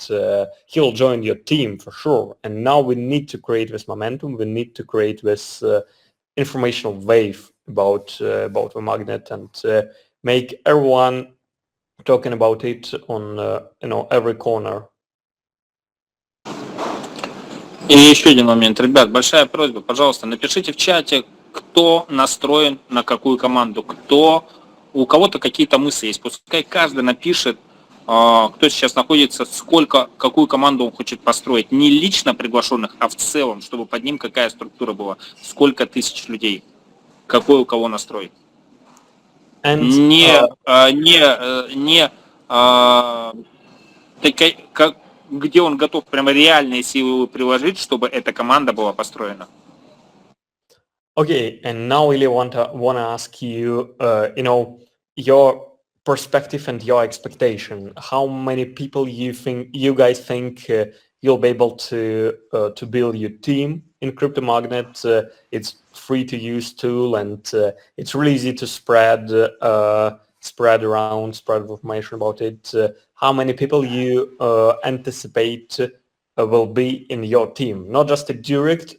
he'll join your team for sure. And now we need to create this momentum. We need to create this informational wave about the magnet, and make everyone talking about it on every corner. И еще один момент. Ребят, большая просьба, пожалуйста, напишите в чате, кто настроен на какую команду, у кого-то какие-то мысли есть. Пускай каждый напишет, кто сейчас находится, какую команду он хочет построить. Не лично приглашенных, а в целом, чтобы под ним какая структура была. Сколько тысяч людей. Какой у кого настрой. Где он готов прямо реальные силы приложить, чтобы эта команда была построена. Okay, and now really wanna ask you, your perspective and your expectation. How many people you guys think you'll be able to build your team in CryptoMagnet? It's free to use tool, and it's really easy to spread information about it. How many people you anticipate will be in your team? Not just the direct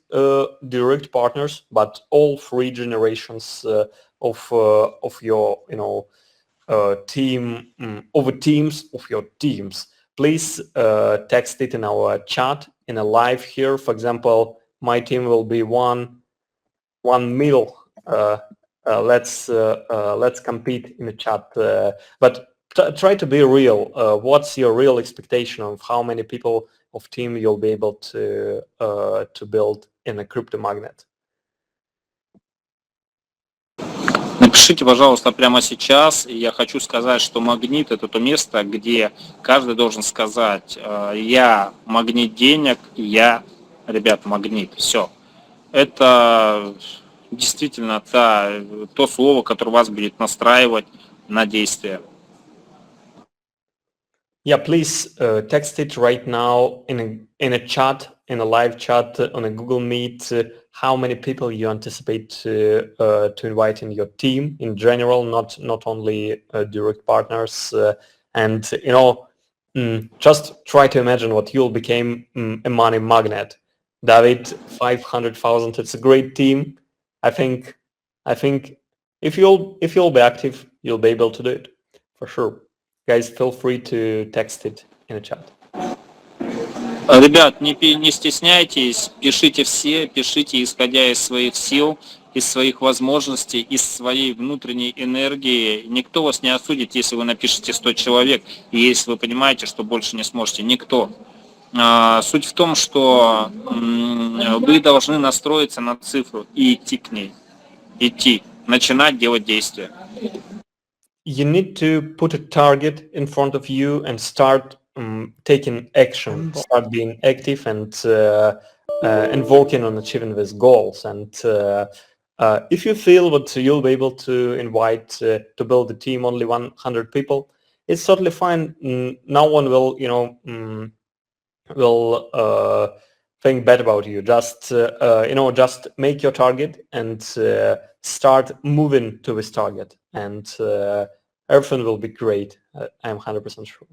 partners, but all 3 generations of your team, over teams of your teams. Please text it in our chat in a live here. For example, my team will be one mil. Let's compete in the chat, but try to be real. What's your real expectation of how many people of team you'll be able to build in a CryptoMagnet? Напишите, пожалуйста, прямо сейчас. Я хочу сказать, что магнит — это то место, где каждый должен сказать: я магнит денег, я, ребят, магнит. Все. Это действительно то слово, которое вас будет настраивать на действие. Yeah, please text it right now in a chat, in a live chat on a Google Meet. How many people you anticipate to invite in your team in general, not only direct partners, and just try to imagine what you'll become a money magnet. David, 500,000. It's a great team. I think if you'll be active, you'll be able to do it for sure. Guys, feel free to text it in the chat. Ребят, не стесняйтесь, пишите исходя из своих сил, из своих возможностей, из своей внутренней энергии. Никто вас не осудит, если вы напишете 100 человек, и если вы понимаете, что больше не сможете. Никто. Суть в том, что вы должны настроиться на цифру и идти к ней. Начинать делать действия. You need to put a target in front of you and start taking action, start being active and working on achieving these goals. And if you feel that you'll be able to invite to build a team only 100 people, it's totally fine. No one will, think bad about you. Just just make your target and start moving to this target, and everything will be great. I'm 100% sure.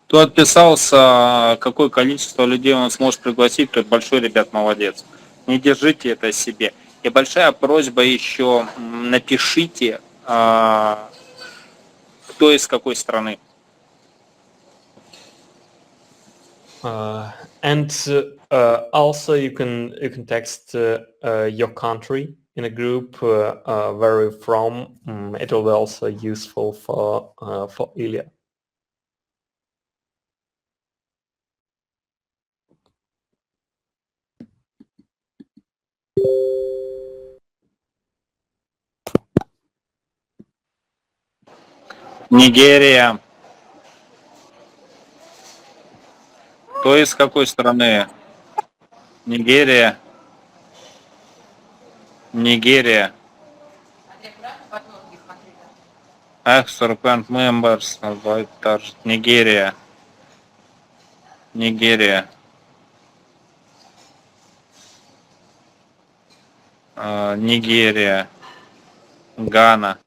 Кто отписался, какое количество людей он сможет пригласить, тот большой, ребят, молодец. Не держите это себе. И большая просьба еще, напишите, кто из какой страны. Also you can text your country in a group where you're from. It will be also useful for Ilya. Нигерия. Кто из какой страны? Нигерия. Nigerian serpent members avoid target. Nigeria. Nigeria. Ghana.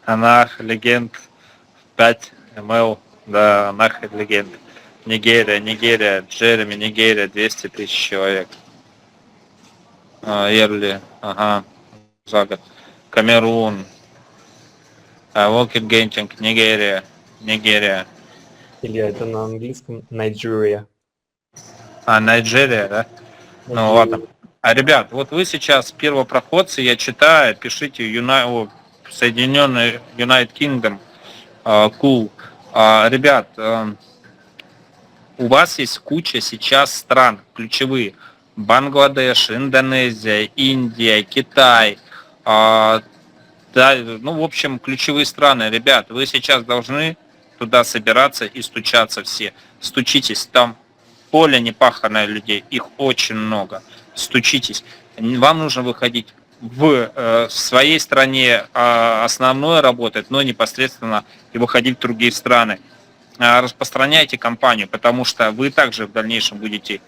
Анах, легенд, 5 МЛ, да, Анах, легенд. Нигерия, Джереми, Нигерия, 200 тысяч человек. Ерли, ага, за год. Камерун, Волкет Гентинг, Нигерия. Илья, это на английском Nigeria. Найджерия, да? Ну ладно. Ребят, вот вы сейчас первопроходцы, я читаю, пишите Соединенный United Kingdom, cool. Ребят, у вас есть куча сейчас стран ключевые. Бангладеш, Индонезия, Индия, Китай. Да, ну, в общем, ключевые страны. Ребят, вы сейчас должны туда собираться и стучаться все. Стучитесь, там поле не паханое людей, их очень много. Стучитесь. Вам нужно выходить в своей стране основное работать, но непосредственно и выходить в другие страны. Распространяйте компанию, потому что вы также в дальнейшем будете,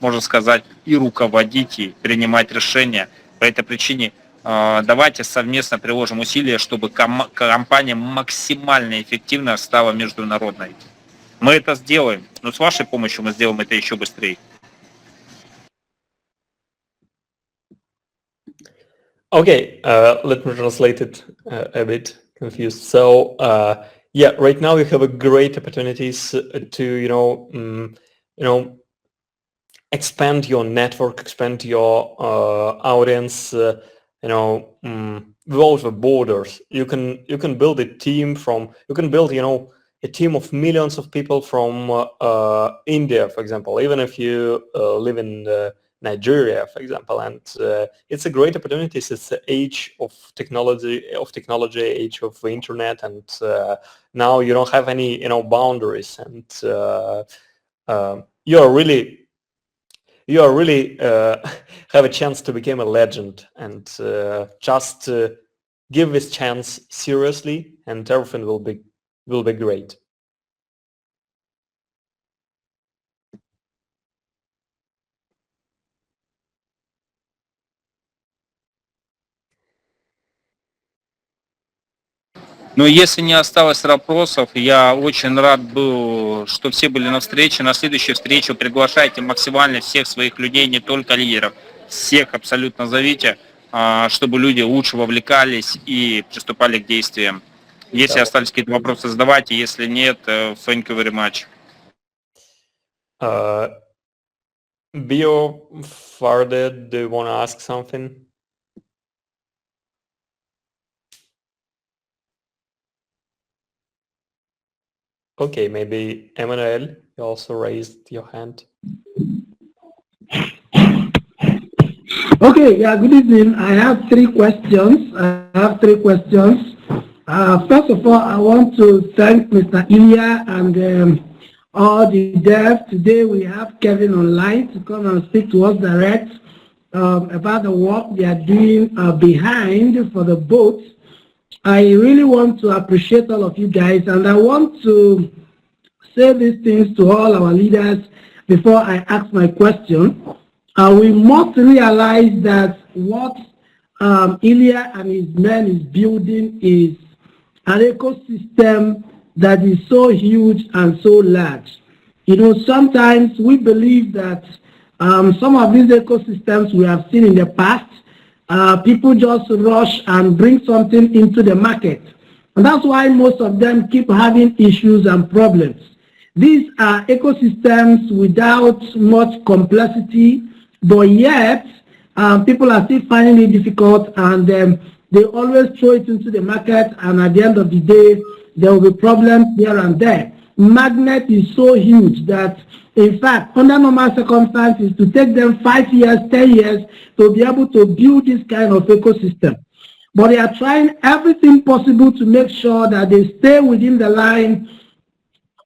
можно сказать, и руководить, и принимать решения. По этой причине давайте совместно приложим усилия, чтобы компания максимально эффективно стала международной. Мы это сделаем, но с вашей помощью мы сделаем это еще быстрее. Okay, let me translate it a bit confused. So, yeah, right now you have a great opportunities to, expand your network, expand your audience, without the borders. You can build a team a team of millions of people from India, for example, even if you live in Nigeria, for example, and it's a great opportunity. It's the age of technology, age of the internet, and now you don't have any boundaries, and you are really have a chance to become a legend, and just give this chance seriously, and everything will be great. Но если не осталось вопросов, я очень рад был, что все были на встрече. На следующую встречу приглашайте максимально всех своих людей, не только лидеров. Всех абсолютно зовите, чтобы люди лучше вовлекались и приступали к действиям. Если остались какие-то вопросы, задавайте. Если нет, thank you very much. Bio Farde, do you want to ask something? Okay, maybe Emmanuel, you also raised your hand. Okay, yeah, good evening. I have three questions. First of all, I want to thank Mr. Ilya and all the devs. Today we have Kevin online to come and speak to us direct about the work they are doing behind for the boats. I really want to appreciate all of you guys, and I want to say these things to all our leaders before I ask my question. We must realize that what Ilya and his men is building is an ecosystem that is so huge and so large. Sometimes we believe that some of these ecosystems we have seen in the past, people just rush and bring something into the market. And that's why most of them keep having issues and problems. These are ecosystems without much complexity, but yet people are still finding it difficult, and they always throw it into the market, and at the end of the day, there will be problems here and there. Magnet is so huge that, in fact, under normal circumstances, to take them 5 years, 10 years to be able to build this kind of ecosystem. But they are trying everything possible to make sure that they stay within the line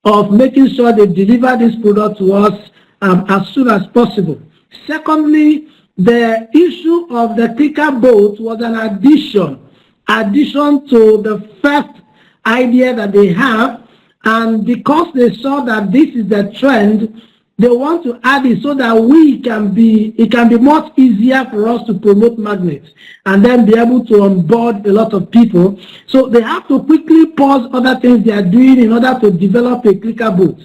of making sure they deliver this product to us as soon as possible. Secondly, the issue of the clicker boat was an addition to the first idea that they have, and because they saw that this is the trend, they want to add it so that it can be much easier for us to promote magnets and then be able to onboard a lot of people. So they have to quickly pause other things they are doing in order to develop a clicker boat.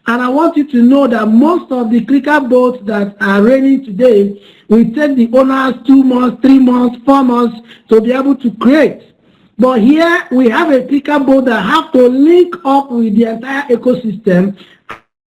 And I want you to know that most of the clicker boats that are running today will take the owners 2 months, 3 months, 4 months to be able to create. But here we have a clicker boat that have to link up with the entire ecosystem,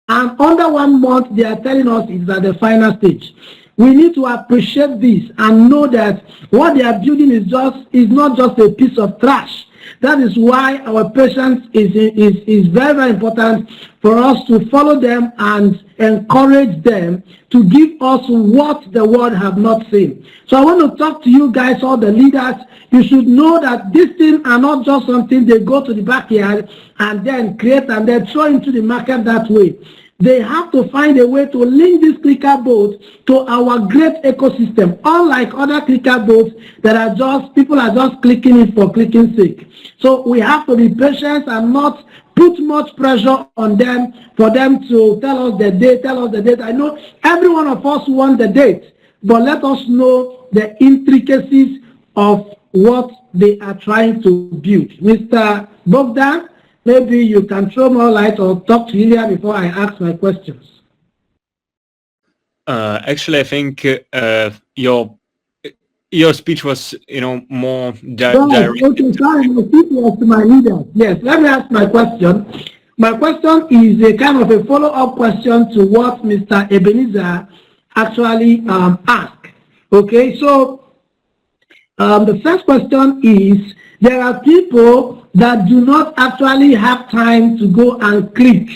and under 1 month they are telling us it's at the final stage. We need to appreciate this and know that what they are building is not just a piece of trash. That is why our patience is very, very important for us to follow them and encourage them to give us what the world have not seen. So I want to talk to you guys, all the leaders. You should know that these things are not just something they go to the backyard and then create and then throw into the market that way. They have to find a way to link this clicker boat to our great ecosystem, unlike other clicker boats that are just, people are just clicking it for clicking sake. So we have to be patient and not put much pressure on them for them to tell us the date, I know every one of us want the date, but let us know the intricacies of what they are trying to build. Mr. Bogdan, maybe you can throw more light or talk to Ilya before I ask my questions. Actually, I think your speech was, more direct. Okay, sorry, my speech was to my leader. Yes, let me ask my question. My question is a kind of a follow-up question to what Mr. Ebenezer actually asked. Okay, so the first question is, there are people that do not actually have time to go and click.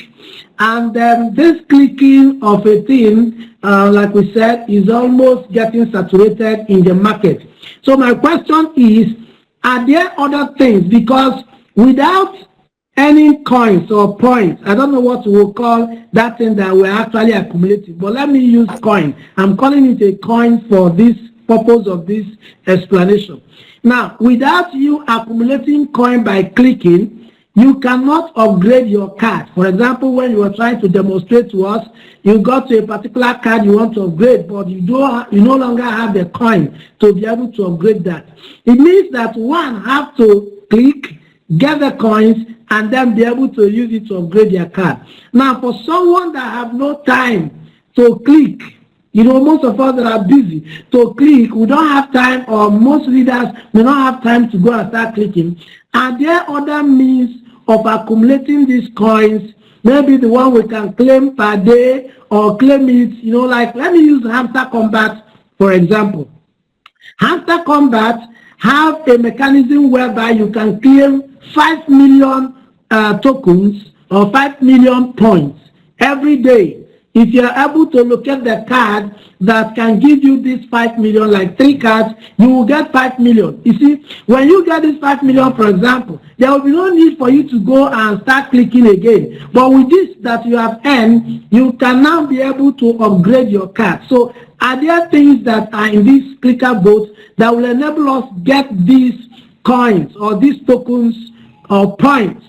And this clicking of a thing, like we said, is almost getting saturated in the market. So my question is, are there other things? Because without any coins or points, I don't know what we will call that thing that we're actually accumulating, but let me use coin. I'm calling it a coin for this purpose of this explanation. Now, without you accumulating coin by clicking, you cannot upgrade your card. For example, when you are trying to demonstrate to us, you got to a particular card you want to upgrade, but you no longer have the coin to be able to upgrade that. It means that one have to click, get the coins, and then be able to use it to upgrade your card. Now, for someone that have no time to click, most of us that are busy to click, we don't have time, or most leaders may not have time to go and start clicking. Are there other means of accumulating these coins? Maybe the one we can claim per day, or claim it, like, let me use Hamster Combat, for example. Hamster Combat have a mechanism whereby you can claim 5 million tokens or 5 million points every day. If you are able to locate the card that can give you this 5 million, like 3 cards, you will get 5 million. You see, when you get this 5 million, for example, there will be no need for you to go and start clicking again. But with this that you have earned, you can now be able to upgrade your card. So are there things that are in this clicker boat that will enable us get these coins or these tokens or points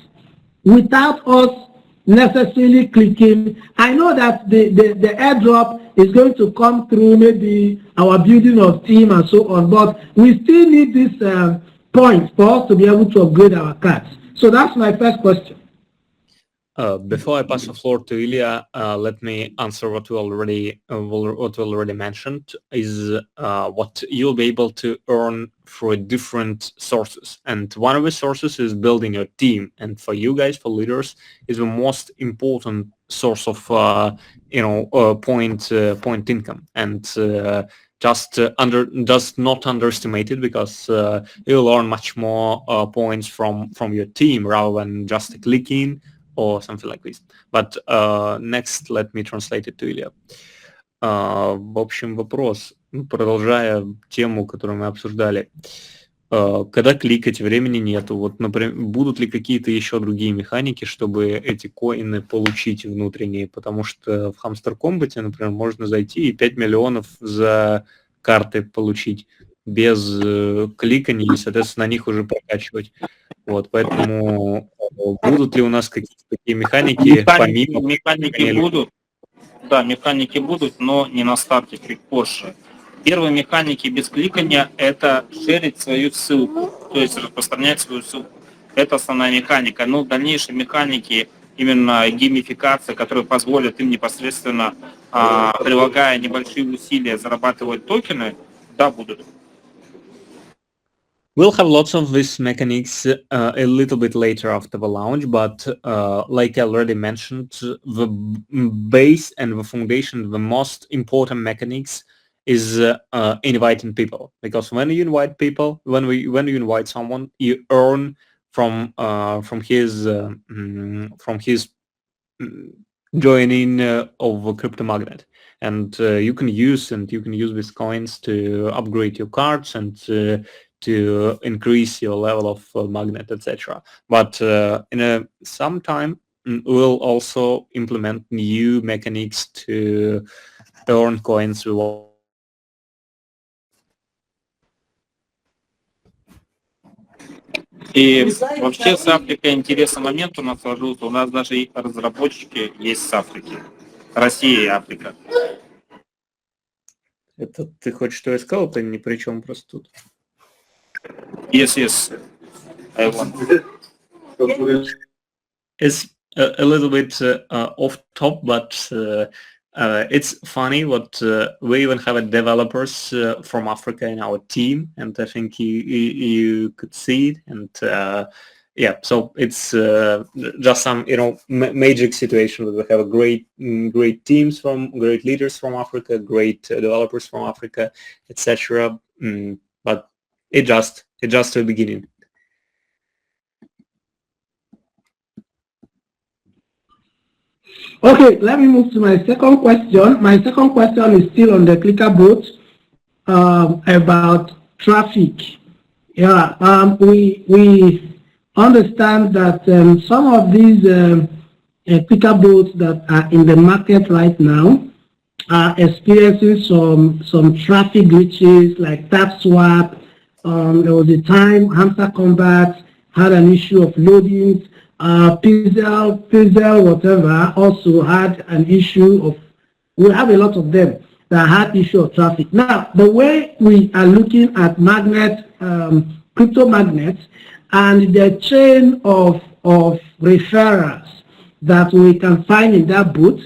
without us necessarily clicking? I know that the airdrop is going to come through maybe our building of team and so on, but we still need this points for us to be able to upgrade our cards. So that's my first question. Before I pass the floor to Ilya, let me answer what we already mentioned, is what you'll be able to earn through different sources. And one of the sources is building your team. And for you guys, for leaders, is the most important source of point income. And just not underestimate it, because you'll earn much more points from your team rather than just clicking or something like this. But next, let me translate it to Ilya. В общем, вопрос, продолжая тему, которую мы обсуждали. Когда кликать, времени нету. Вот, например, будут ли какие-то еще другие механики, чтобы эти коины получить внутренние? Потому что в Hamster Combat, например, можно зайти и 5 миллионов за карты получить без кликания и, соответственно, на них уже прокачивать. Вот, поэтому будут ли у нас какие-то такие механики помимо... Механики будут. да, механики будут, но не на старте, чуть позже. Первые механики без кликания – это шерить свою ссылку, то есть распространять свою ссылку. Это основная механика. Но дальнейшие механики, именно геймификация, которые позволят им непосредственно, прилагая небольшие усилия, зарабатывать токены, да, будут. We'll have lots of these mechanics a little bit later after the launch, but like I already mentioned, the base and the foundation, the most important mechanics is inviting people. Because when you invite people, when you invite someone, you earn from his joining of a crypto magnet, and you can use these coins to upgrade your cards and to increase your level of magnet, etc. But in some time, we'll also implement new mechanics to earn coins. И вообще с Африкой интересный момент у нас сложился. У нас даже и разработчики есть с Африки. Россия и Африка. Это ты хочешь, что я сказал, ты ни при чем просто тут. Yes, I want. It's a little bit off top, but it's funny what we even have developers from Africa in our team, and I think you could see it. And yeah, so it's just some magic situation that we have a great teams great leaders from Africa, great developers from Africa, etc. But it just the beginning. Okay, let me move to my second question. My second question is still on the ClickerBot about traffic. Yeah, we understand that some of these ClickerBots that are in the market right now are experiencing some traffic glitches like TapSwap. There was a time Hamster Combat had an issue of loadings. Pixel, whatever, also had an issue of, we have a lot of them that had issue of traffic. Now, the way we are looking at crypto magnets, and the chain of referrals that we can find in that bot,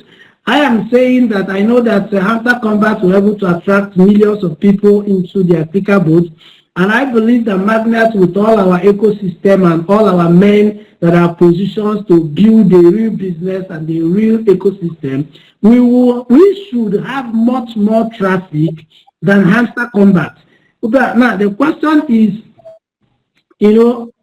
I am saying that I know that Hamster Combat will be able to attract millions of people into their ClickerBot, and I believe that Magnet, with all our ecosystem and all our men that are positioned to build the real business and the real ecosystem, we should have much more traffic than Hamster Combat. But now the question is,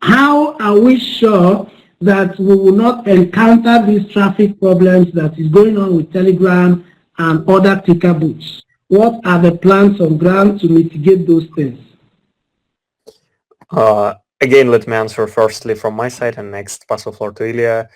how are we sure that we will not encounter these traffic problems that is going on with Telegram and other ClickerBots? What are the plans on ground to mitigate those things? Again, let me answer firstly from my side and next pass the floor to Ilya.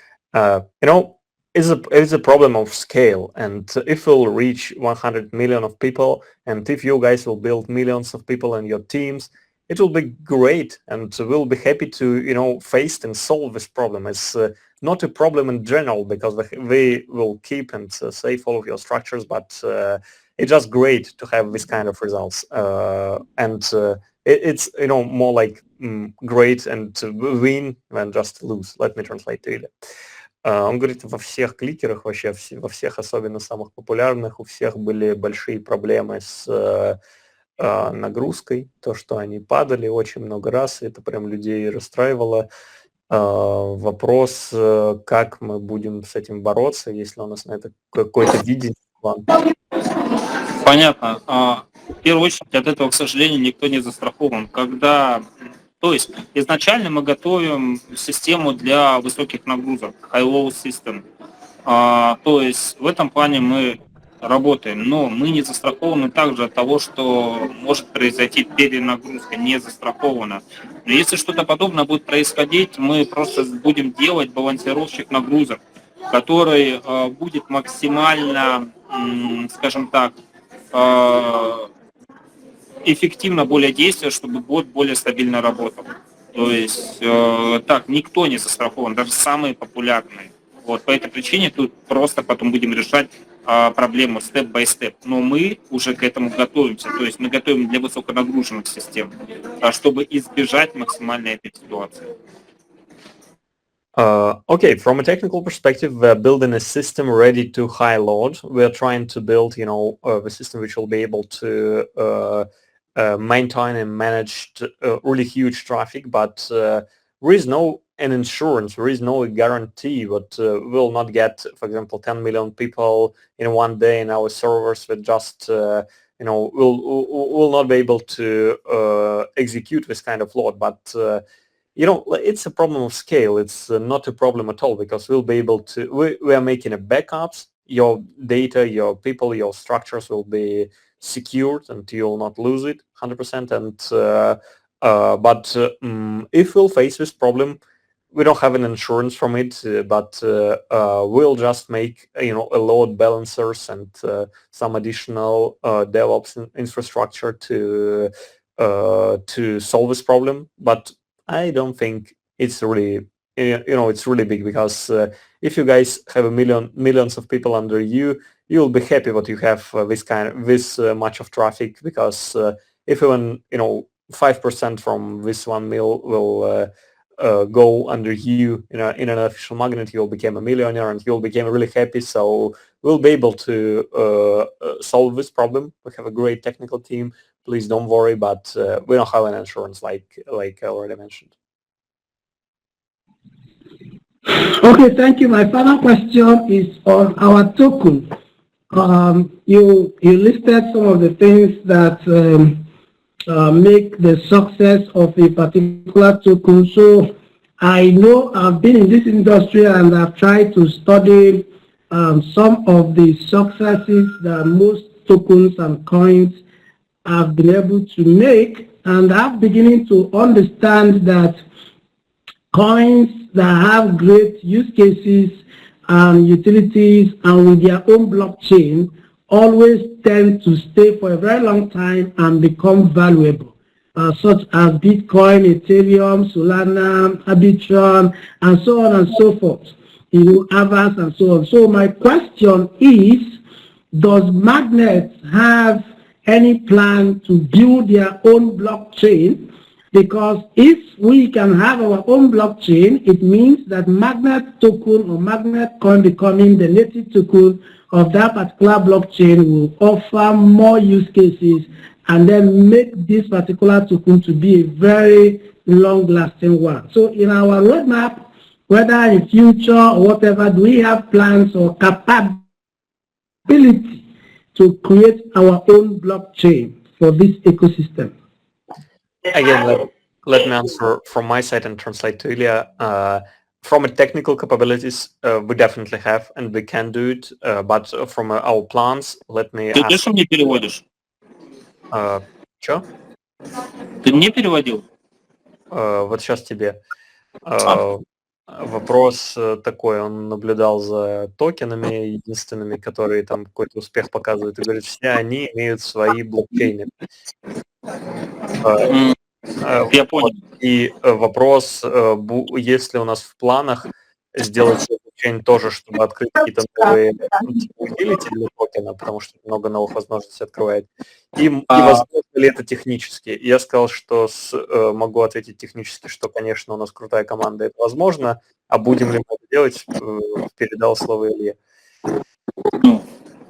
It's a problem of scale, and if we'll reach 100 million of people, and if you guys will build millions of people in your teams, it will be great, and we'll be happy to face and solve this problem. It's not a problem in general because we will keep and save all of your structures, but it's just great to have this kind of results, and it's more like great and to win than just lose. Let me translate to Ilya. Он говорит, во всех кликерах, вообще во всех, особенно самых популярных, у всех были большие проблемы с нагрузкой, то, что они падали очень много раз, и это прям людей расстраивало. Вопрос, как мы будем с этим бороться, если у нас на это какой-то видение, план. Понятно. В первую очередь от этого, к сожалению, никто не застрахован. То есть изначально мы готовим систему для высоких нагрузок, high-low system. То есть в этом плане мы работаем, но мы не застрахованы также от того, что может произойти перенагрузка, не застрахована. Но если что-то подобное будет происходить, мы просто будем делать балансировщик нагрузок, который будет максимально, скажем так, эффективно более действовать, чтобы бот более стабильно работал. То есть так, никто не застрахован, даже самые популярные. Вот по этой причине тут просто потом будем решать проблему степ-бай-степ. Но мы уже к этому готовимся, то есть мы готовим для высоконагруженных систем, чтобы избежать максимально этой ситуации. Okay, from a technical perspective, we're building a system ready to high load. We're trying to build, the system which will be able to maintain and manage really huge traffic, but there is no an insurance, there is no guarantee that we'll not get, for example, 10 million people in one day, and our servers will just, will not be able to execute this kind of load, but it's a problem of scale. It's not a problem at all, because we'll be able to, we are making a backups. Your data, your people, your structures will be secured and you'll not lose it 100%. And but if we'll face this problem, we don't have an insurance from it, but we'll just make a load balancers and some additional DevOps infrastructure to solve this problem. But I don't think it's really, it's really big, because if you guys have millions of people under you, you'll be happy that you have this much of traffic, because if even 5% from this 1 mil will go under you in an official magnet, you'll become a millionaire and you'll become really happy. So we'll be able to solve this problem. We have a great technical team. Please don't worry, but we don't have an insurance like I already mentioned. Okay, thank you. My final question is on our token. You listed some of the things that make the success of a particular token. So I know I've been in this industry and I've tried to study some of the successes that most tokens and coins have been able to make, and I'm beginning to understand that coins that have great use cases and utilities and with their own blockchain always tend to stay for a very long time and become valuable, such as Bitcoin, Ethereum, Solana, Arbitrum, and so on and so forth, Avas and so on. So my question is, does Magnet have any plan to build their own blockchain? Because if we can have our own blockchain, it means that Magnet token or Magnet coin becoming the native token of that particular blockchain will offer more use cases and then make this particular token to be a very long-lasting one. So in our roadmap, whether in future or whatever, do we have plans or capability to create our own blockchain for this ecosystem? Again, let me answer from my side and translate to Ilya. From a technical capabilities, we definitely have, and we can do it. But from our plans, let me Ты ask. тоже мне переводишь? Что? Ты мне переводил? Вот сейчас тебе. Вопрос такой, он наблюдал за токенами единственными, которые там какой-то успех показывают, и говорит, все они имеют свои блокчейны. Я понял. И вопрос, есть ли у нас в планах сделать блокчейн тоже, чтобы открыть какие-то новые утилити для токена, потому что много новых возможностей открывает. И возможно ли это технически? Я сказал, что могу ответить технически, что, конечно, у нас крутая команда, это возможно, а будем ли мы это делать, передал слово Илье. Ну,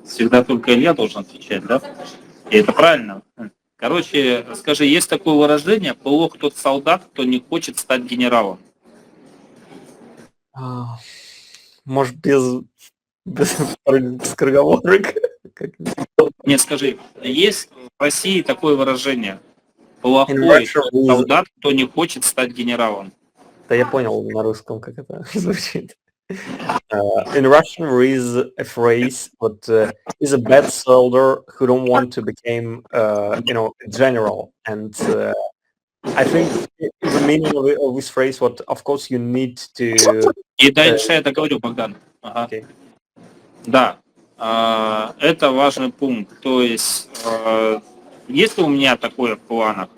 всегда только Илья должен отвечать, да? И это правильно. Короче, скажи, есть такое выражение: плох тот солдат, кто не хочет стать генералом. Может, без скороговорок? Нет, скажи, есть в России такое выражение: плохой солдат, кто не хочет стать генералом. Да я понял на русском, как это звучит. In Russian there is a phrase that is a bad soldier who don't want to become, a general. And I think the meaning of this phrase, what of course you need to... И дальше я договорю, Богдан. Ага. Okay. Да, это важный пункт. То есть, если у меня такое в планах,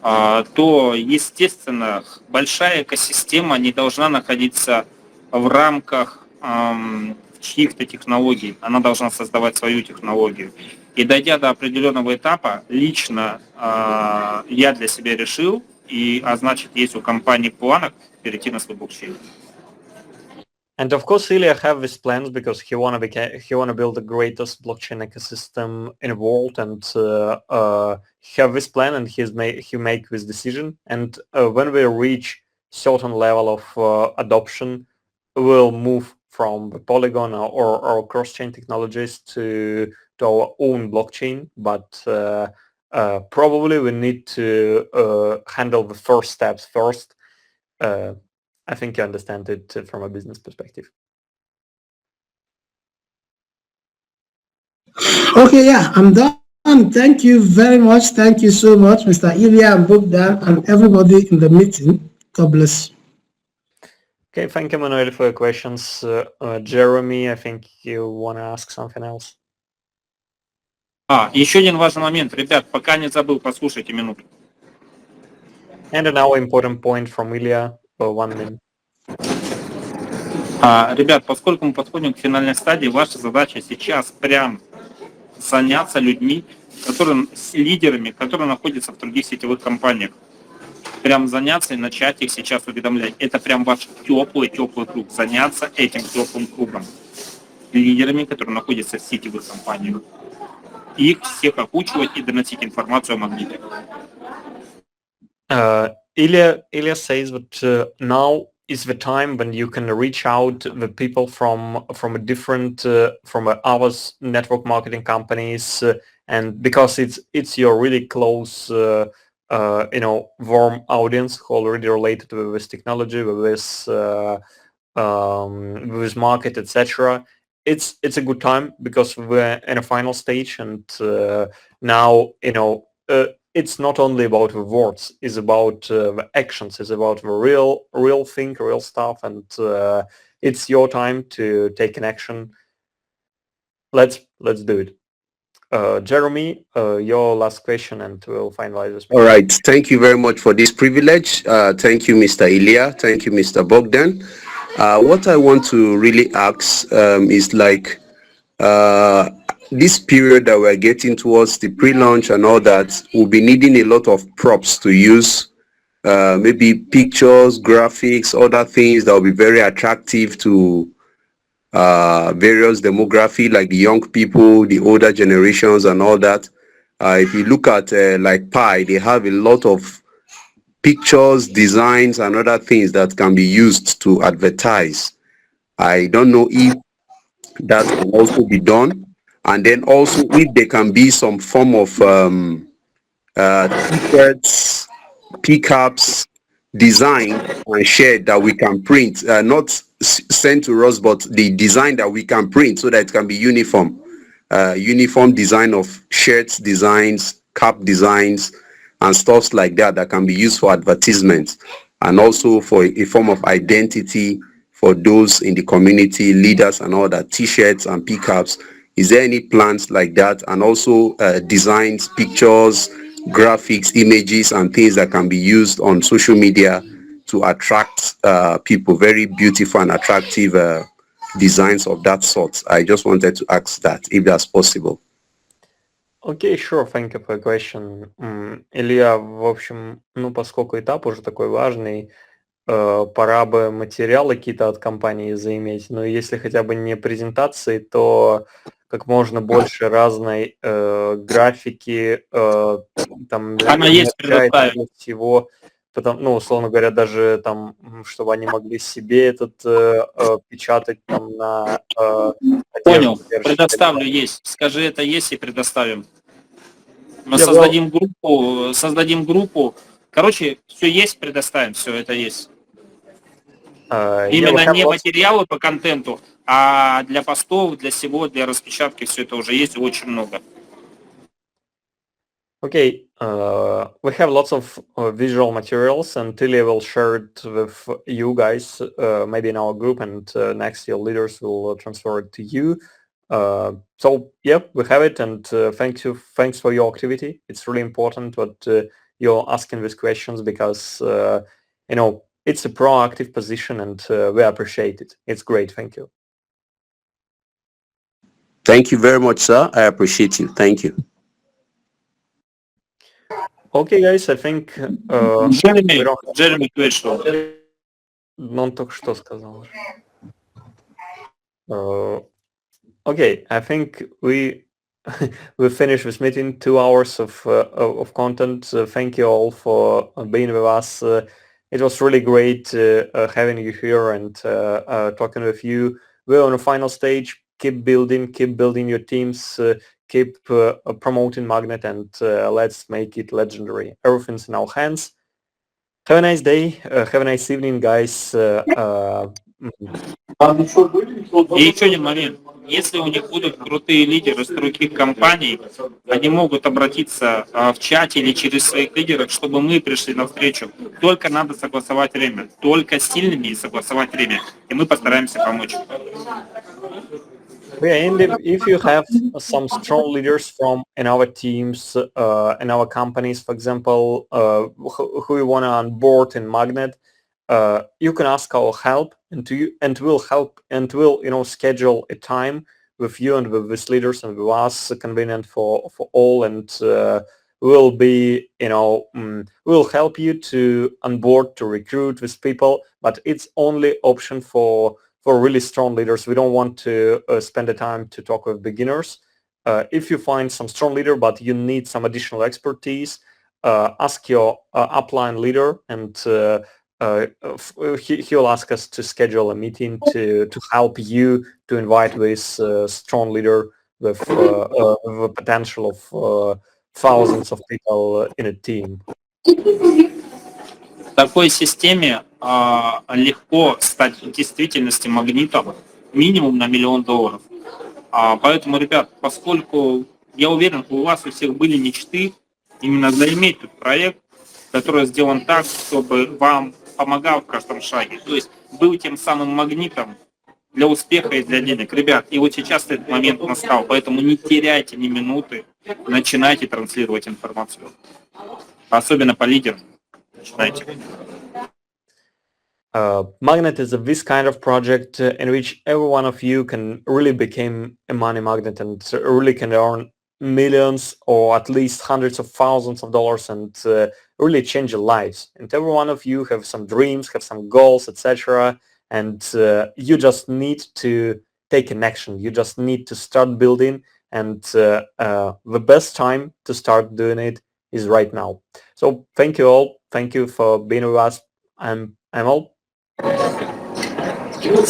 то, естественно, большая экосистема не должна находиться в рамках чьих-то технологий, она должна создавать свою технологию. И дойдя до определенного этапа, лично я для себя решил, значит, есть у компании в планах перейти на свой блокчейн. And of course, Ilya have these plans because he wanna build the greatest blockchain ecosystem in the world, and have this plan, and he make this decision. And when we reach certain level of adoption, we'll move from the Polygon or cross-chain technologies to our own blockchain. But probably we need to handle the first steps first. I think you understand it from a business perspective. Okay, yeah, I'm done. Thank you very much. Thank you so much, Mr. Ilya and Bogdan and everybody in the meeting. God bless. Okay, thank you, Manuel, for your questions. Jeremy, I think you want to ask something else. Еще один важный момент. Ребят, пока не забыл, послушайте минуту. And another important point from Ilya for 1 minute. Ребят, поскольку мы подходим к финальной стадии, ваша задача сейчас прям заняться людьми, лидерами, которые находятся в других сетевых компаниях. Прям заняться и начать их сейчас уведомлять. Это прям ваш теплый круг. Заняться этим теплым кругом. Лидерами, которые находятся в сетевых компаниях. Их всех окучивать и доносить информацию о магните. Ilya says that now is the time when you can reach out the people from a different from other network marketing companies, and because it's your really close warm audience who already related with this technology, with this market, etc. It's a good time because we're in a final stage, and now it's not only about the words, it's about the actions, it's about the real thing, real stuff, and it's your time to take an action. Let's do it. Jeremy, your last question, and we'll finalize this. All right. Thank you very much for this privilege. Thank you, Mr. Ilya. Thank you, Mr. Bogdan. What I want to really ask is like this period that we're getting towards the pre-launch and all that, we'll be needing a lot of props to use, maybe pictures, graphics, other things that will be very attractive to various demography, like the young people, the older generations and all that. If you look at like Pi, they have a lot of pictures, designs and other things that can be used to advertise. I don't know if that can also be done. And then also if there can be some form of t-shirts, pickups, design and shared that we can print, not sent to us, but the design that we can print so that it can be uniform. Uniform design of shirts designs, cap designs, and stuff like that that can be used for advertisements, and also for a form of identity for those in the community, leaders and all that, t-shirts and pickups. Is there any plans like that? And also designs, pictures, graphics, images and things that can be used on social media to attract people, very beautiful and attractive designs of that sort. I just wanted to ask that, if that's possible. Okay, sure, thank you for your question. Илья, в общем, поскольку этап уже такой важный, пора бы материалы какие-то от компании заиметь, но если хотя бы не презентации, то как можно больше разной графики, там, Она есть, предоставим. всего, условно говоря, даже там, чтобы они могли себе этот печатать там на... Понял, предоставлю, есть. Скажи, это есть, и предоставим. Мы создадим группу. Короче, все есть, предоставим, все это есть. Именно не материалы по контенту, а для постов, для всего, для распечатки, все это уже есть, очень много. Okay, we have lots of visual materials, and Ilya will share it with you guys, maybe in our group, and next year leaders will transfer it to you. So yeah, we have it, and thanks for your activity. It's really important that you're asking these questions, because it's a proactive position, and we appreciate it. It's great. Thank you. Thank you very much, sir. I appreciate you. Thank you. Okay, guys, I think Джереми question. он только что сказал. Okay, I think we finished this meeting. 2 hours of content. Thank you all for being with us. It was really great having you here and talking with you. We're on the final stage. Keep building your teams. Keep promoting Magnet, and let's make it legendary. Everything's in our hands. Have a nice day. Have a nice evening, guys. И еще один момент. Если у них будут крутые лидеры с других компаний, они могут обратиться в чате или через своих лидеров, чтобы мы пришли навстречу. Только надо согласовать время. Только с сильными согласовать время. И мы постараемся помочь. Yeah, and if you have some strong leaders from in our teams, in our companies, for example, who you want to onboard in Magnet, you can ask our help, and we'll help, and we'll schedule a time with you and with these leaders and with us, convenient for all, and we'll be we'll help you to onboard, to recruit these people, but it's only option for really strong leaders. We don't want to spend the time to talk with beginners. If you find some strong leader but you need some additional expertise, ask your upline leader, and he'll ask us to schedule a meeting to help you to invite this strong leader with the potential of thousands of people in a team. В такой системе легко стать в действительности магнитом минимум на $1 миллион. Поэтому, ребят, поскольку я уверен, у вас у всех были мечты именно заиметь тут проект, который сделан так, чтобы вам помогал в каждом шаге. То есть был тем самым магнитом для успеха и для денег. Ребят, и вот сейчас этот момент настал, поэтому не теряйте ни минуты, начинайте транслировать информацию. Особенно по лидерам. Magnet is this kind of project in which every one of you can really become a money magnet and really can earn millions or at least hundreds of thousands of dollars and really change your lives. And every one of you have some dreams, have some goals, etc. And you just need to take an action. You just need to start building, and the best time to start doing it is right now. So thank you all. Thank you for being with us. I'm Emil.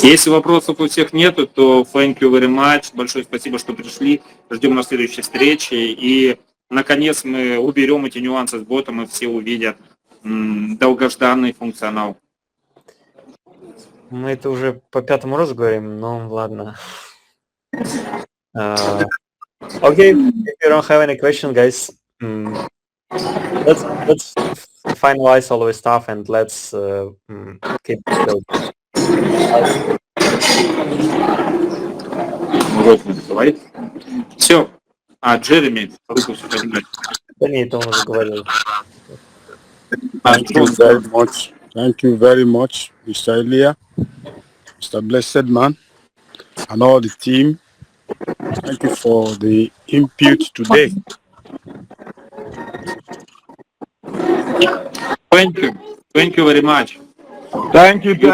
Если вопросов у всех нету, то thank you very much. Большое спасибо, что пришли. Ждем на следующей встрече. И, наконец, мы уберем эти нюансы с ботом, и все увидят долгожданный функционал. Мы это уже по 5-му разу говорим, но ладно. Okay, if you don't have any question, guys, let's finalize all the stuff and let's keep building. Все. Джереми, руку сюда поднимай. Да нет, он уже говорил. Thank you very much. Thank you very much, Mr. Elia, Mr. Blessed Man, and all the team. Thank you for the input today. Thank you. Thank you very much. Thank you. Thank you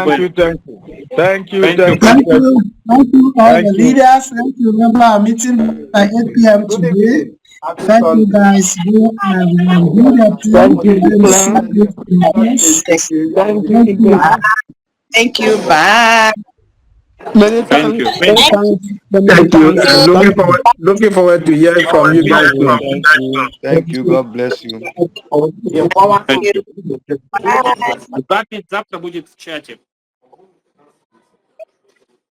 all the leaders. Thank you. Remember our meeting by 8 p.m. today. Thank you guys. Thank you. Bye. Many thanks. Thank you. Looking forward to hearing from you guys. Thank you. God bless you. Запись завтра будет в чате.